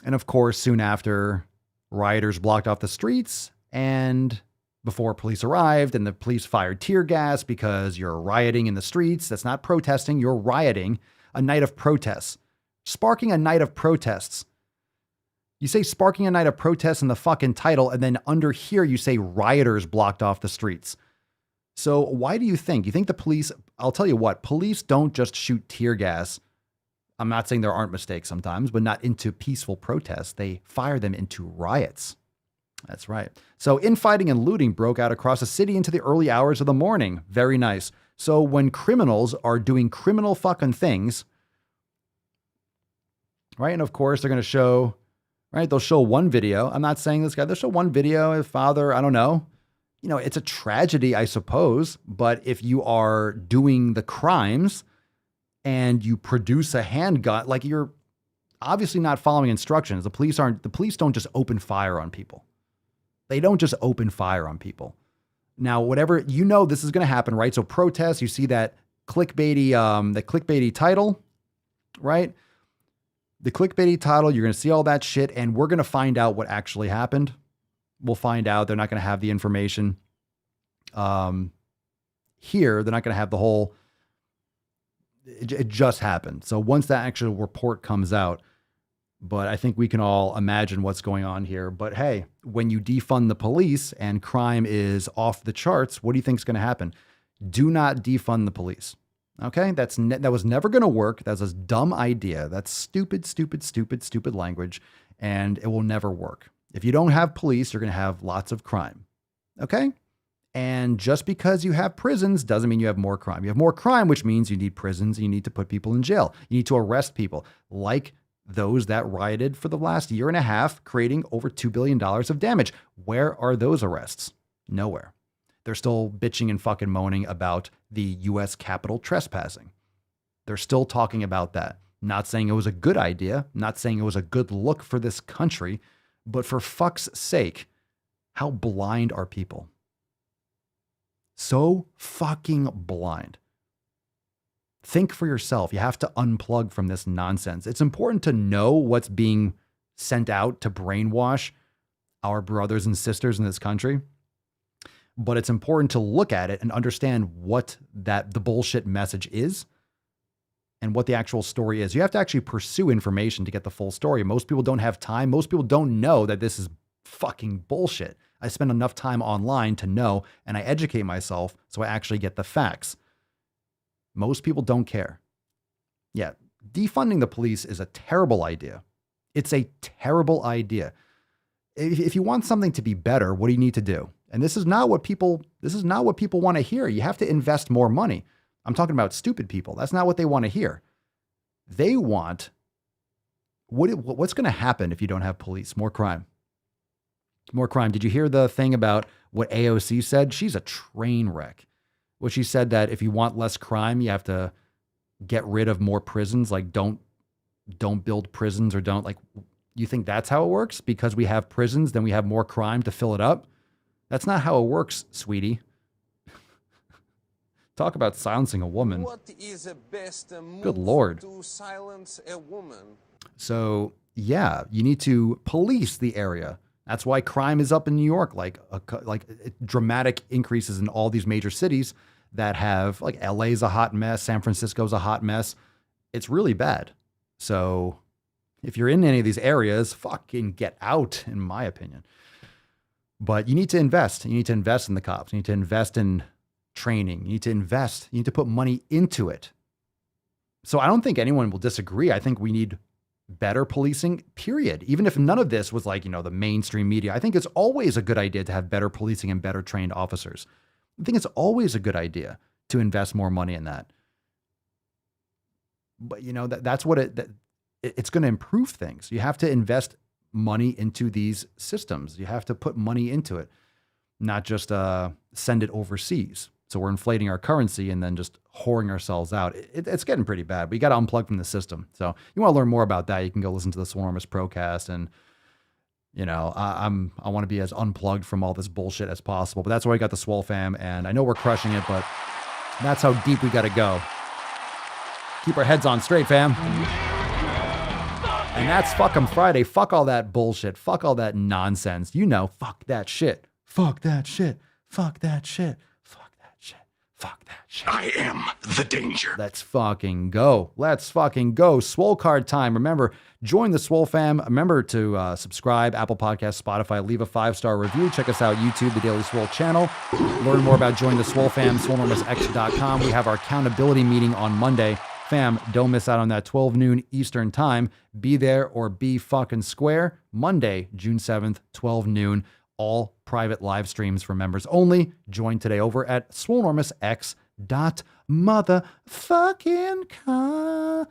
of course, soon after, rioters blocked off the streets and before police arrived, and the police fired tear gas because you're rioting in the streets. That's not protesting. You're rioting. A night of protests. Sparking a night of protests. You say sparking a night of protests in the fucking title, and then under here you say rioters blocked off the streets. So why do you think? You think the police, I'll tell you what, police don't just shoot tear gas. I'm not saying there aren't mistakes sometimes, but not into peaceful protests. They fire them into riots. That's right. So infighting and looting broke out across the city into the early hours of the morning. Very nice. So when criminals are doing criminal fucking things, right? And of course they're going to show, right? They'll show one video. I'm not saying this guy, they'll show one video. His father, I don't know. You know, it's a tragedy, I suppose. But if you are doing the crimes and you produce a handgun, like you're obviously not following instructions. The police don't just open fire on people. They don't just open fire on people. Now, whatever, you know, this is going to happen, right? So protests, you see that clickbaity title, right? The clickbaity title, you're going to see all that shit, and we're going to find out what actually happened. We'll find out. They're not going to have the information. Here, they're not going to have the whole, it just happened. So once that actual report comes out, but I think we can all imagine what's going on here. But hey, when you defund the police and crime is off the charts, what do you think is going to happen? Do not defund the police. Okay, that was never going to work. That's a dumb idea. That's stupid language, and it will never work. If you don't have police, you're going to have lots of crime. Okay? And just because you have prisons doesn't mean you have more crime. You have more crime, which means you need prisons and you need to put people in jail. You need to arrest people, like those that rioted for the last year and a half, creating over $2 billion of damage. Where are those arrests? Nowhere. They're still bitching and fucking moaning about the U.S. Capitol trespassing. They're still talking about that. Not saying it was a good idea, not saying it was a good look for this country, but for fuck's sake, how blind are people? So fucking blind. Think for yourself. You have to unplug from this nonsense. It's important to know what's being sent out to brainwash our brothers and sisters in this country. But it's important to look at it and understand what the bullshit message is and what the actual story is. You have to actually pursue information to get the full story. Most people don't have time. Most people don't know that this is fucking bullshit. I spend enough time online to know, and I educate myself so I actually get the facts. Most people don't care. Yeah, defunding the police is a terrible idea. It's a terrible idea. If you want something to be better, what do you need to do? And this is not what people want to hear. You have to invest more money. I'm talking about stupid people. That's not what they want to hear. They want, what's going to happen if you don't have police? More crime. More crime. Did you hear the thing about what AOC said? She's a train wreck. Well, she said that if you want less crime, you have to get rid of more prisons. Like don't build prisons, or don't, like, you think that's how it works? Because we have prisons, then we have more crime to fill it up? That's not how it works, sweetie. Talk about silencing a woman. What is the best move Good Lord. to silence a woman? So yeah, you need to police the area. That's why crime is up in New York, like dramatic increases in all these major cities that have, like, LA's a hot mess, San Francisco's a hot mess. It's really bad. So if you're in any of these areas, fucking get out, in my opinion. But you need to invest. You need to invest in the cops. You need to invest in training. You need to invest. You need to put money into it. So I don't think anyone will disagree. I think we need better policing, period. Even if none of this was, like, the mainstream media, I think it's always a good idea to have better policing and better trained officers. I think it's always a good idea to invest more money in that. But that's what it's going to improve things. You have to invest money into these systems. You have to put money into it, not just send it overseas. So we're inflating our currency and then just whoring ourselves out. It's getting pretty bad. We got to unplug from the system. So you want to learn more about that, you can go listen to the Soreness Procast. And, I want to be as unplugged from all this bullshit as possible. But that's why we got the Swole fam. And I know we're crushing it, but that's how deep we got to go. Keep our heads on straight, fam. And that's Fuck 'em Friday. Fuck all that bullshit. Fuck all that nonsense. Fuck that shit. Fuck that shit. Fuck that shit. Fuck that shit. Fuck that shit. I am the danger. Let's fucking go. Let's fucking go. Swole card time. Remember, join the Swole fam. Remember to subscribe, Apple Podcasts, Spotify, leave a 5-star review. Check us out, YouTube, the Daily Swole channel. Learn more about Join the Swole fam, SwoleNormousX.com. We have our accountability meeting on Monday. Fam, don't miss out on that 12 noon Eastern time. Be there or be fucking square. Monday, June 7th, 12 noon. All private live streams for members only. Join today over at SwoleNormousX.motherfucking.com.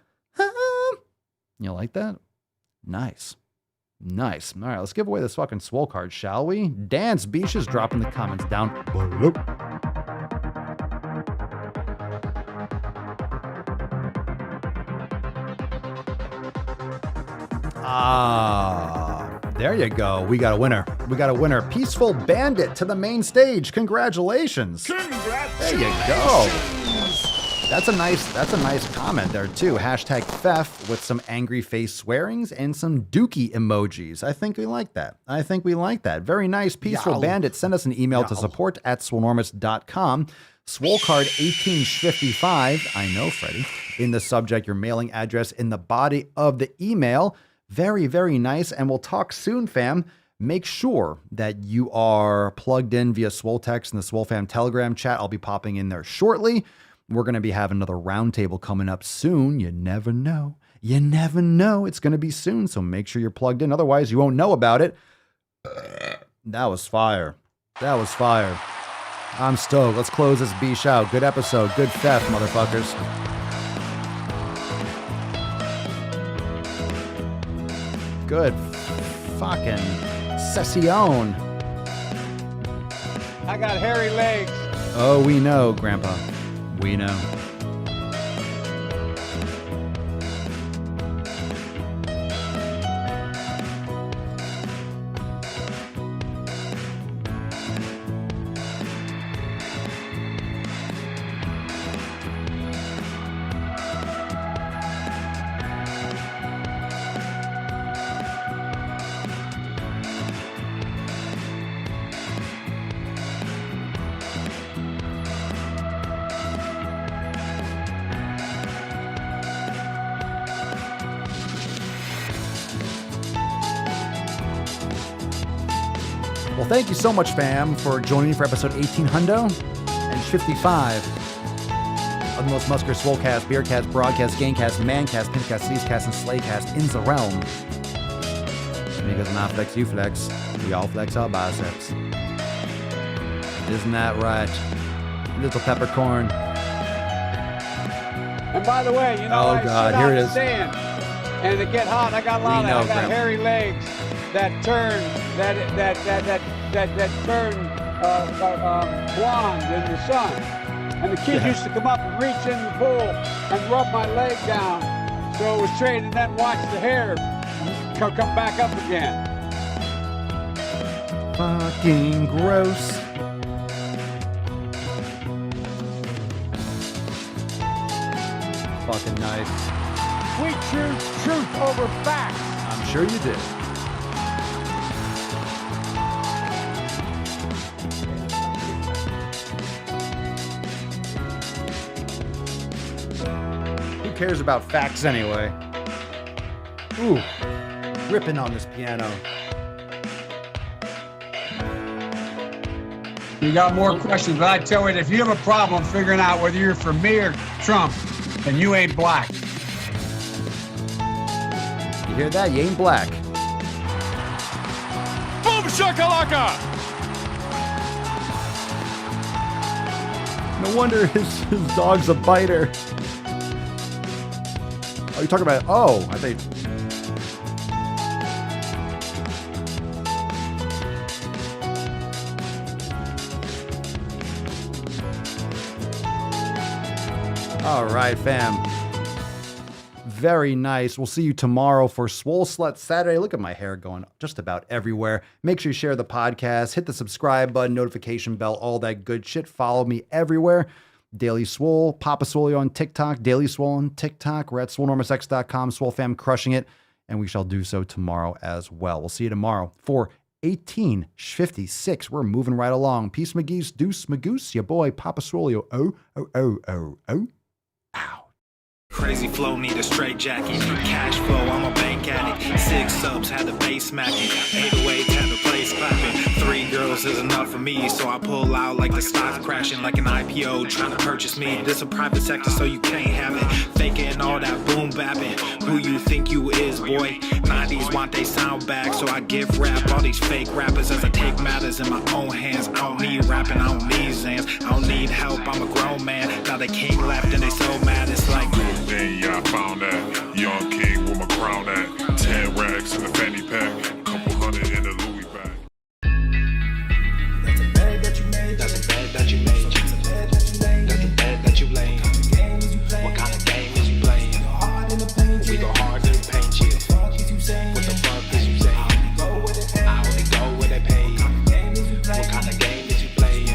You like that? Nice. Nice. All right, let's give away this fucking Swole card, shall we? Dance Beaches, drop in the comments down below. There you go. We got a winner. We got a winner. Peaceful Bandit to the main stage. Congratulations. There you go. That's a nice comment there too. Hashtag Feff with some angry face swearings and some dookie emojis. I think we like that. Very nice. Peaceful Bandit. Send us an email to support@swolenormous.com. Swole card 1855. I know, Freddie. In the subject, your mailing address in the body of the email. Very, very nice. And we'll talk soon, fam. Make sure that you are plugged in via Swole Text and the Swole Fam Telegram chat. I'll be popping in there shortly. We're going to be having another roundtable coming up soon. You never know. It's going to be soon, so make sure you're plugged in. Otherwise, you won't know about it. That was fire. I'm stoked. Let's close this beach out. Good episode. Good Feff, motherfuckers. Good fucking session. I got hairy legs. Oh, we know, Grandpa. We know. Well, thank you so much, fam, for joining me for episode 1855 of the most muscular Swolecast, Beercast, Broadcast, Gamecast, Mancast, Pincast, Citiescast, and Slaycast in the realm. Because when I flex, you flex. We all flex our biceps. Isn't that right? Little peppercorn. And by the way, you know, oh God, here it is. Stand, and to get hot, I got a lot of I got hairy legs that turn blonde in the sun. And the kids used to come up and reach in the pool and rub my leg down so it was straight, and then watch the hair come back up again. Fucking gross. Fucking nice. We choose truth over facts. I'm sure you did. Who cares about facts anyway? Ooh, ripping on this piano. You got more questions, but I tell you, if you have a problem figuring out whether you're for me or Trump, then you ain't black. You hear that? You ain't black. Boom shakalaka! No wonder his dog's a biter. Oh, you talking about? Oh, I think. All right, fam. Very nice. We'll see you tomorrow for Swole Slut Saturday. Look at my hair going just about everywhere. Make sure you share the podcast, hit the subscribe button, notification bell, all that good shit. Follow me everywhere. Daily Swole, Papa Swole on TikTok, Daily Swole on TikTok. We're at swolenormousx.com, Swole Fam crushing it, and we shall do so tomorrow as well. We'll see you tomorrow for 1856. We're moving right along. Peace, McGee's, deuce, magoose, your boy, Papa Swolio. Oh. Ow. Crazy flow, need a straight jacket. Cash flow, I'm a bank addict. 6 subs, had the bass smacking. 808, had the place clapping. 3 girls is enough for me, so I pull out like the stock crashing, like an IPO trying to purchase me. This a private sector, so you can't have it. Faking all that boom bapping. Who you think you is, boy? 90s want they sound back, so I give rap all these fake rappers as I take matters in my own hands. I don't need rapping, I don't need Zans. I don't need help, I'm a grown man. Now they king left and they so mad, it's like. Then yeah, I found that young king with my crown at 10 racks in the fanny pack, couple hundred in the Louis bag. That's a bed that you made. That's a bed that you made. That's a bed that you made. That's a bed that you laid. What kind of game is you playing? We go hard in the paint, yeah. What the fuck is you saying? I only go where they pay. What kind of game is you playing?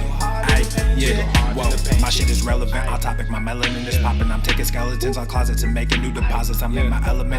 Yeah, well, my shit is relevant. I'll topic my melanin is popping. I'm taking skeletons out closets and making new deposits. I'm in my element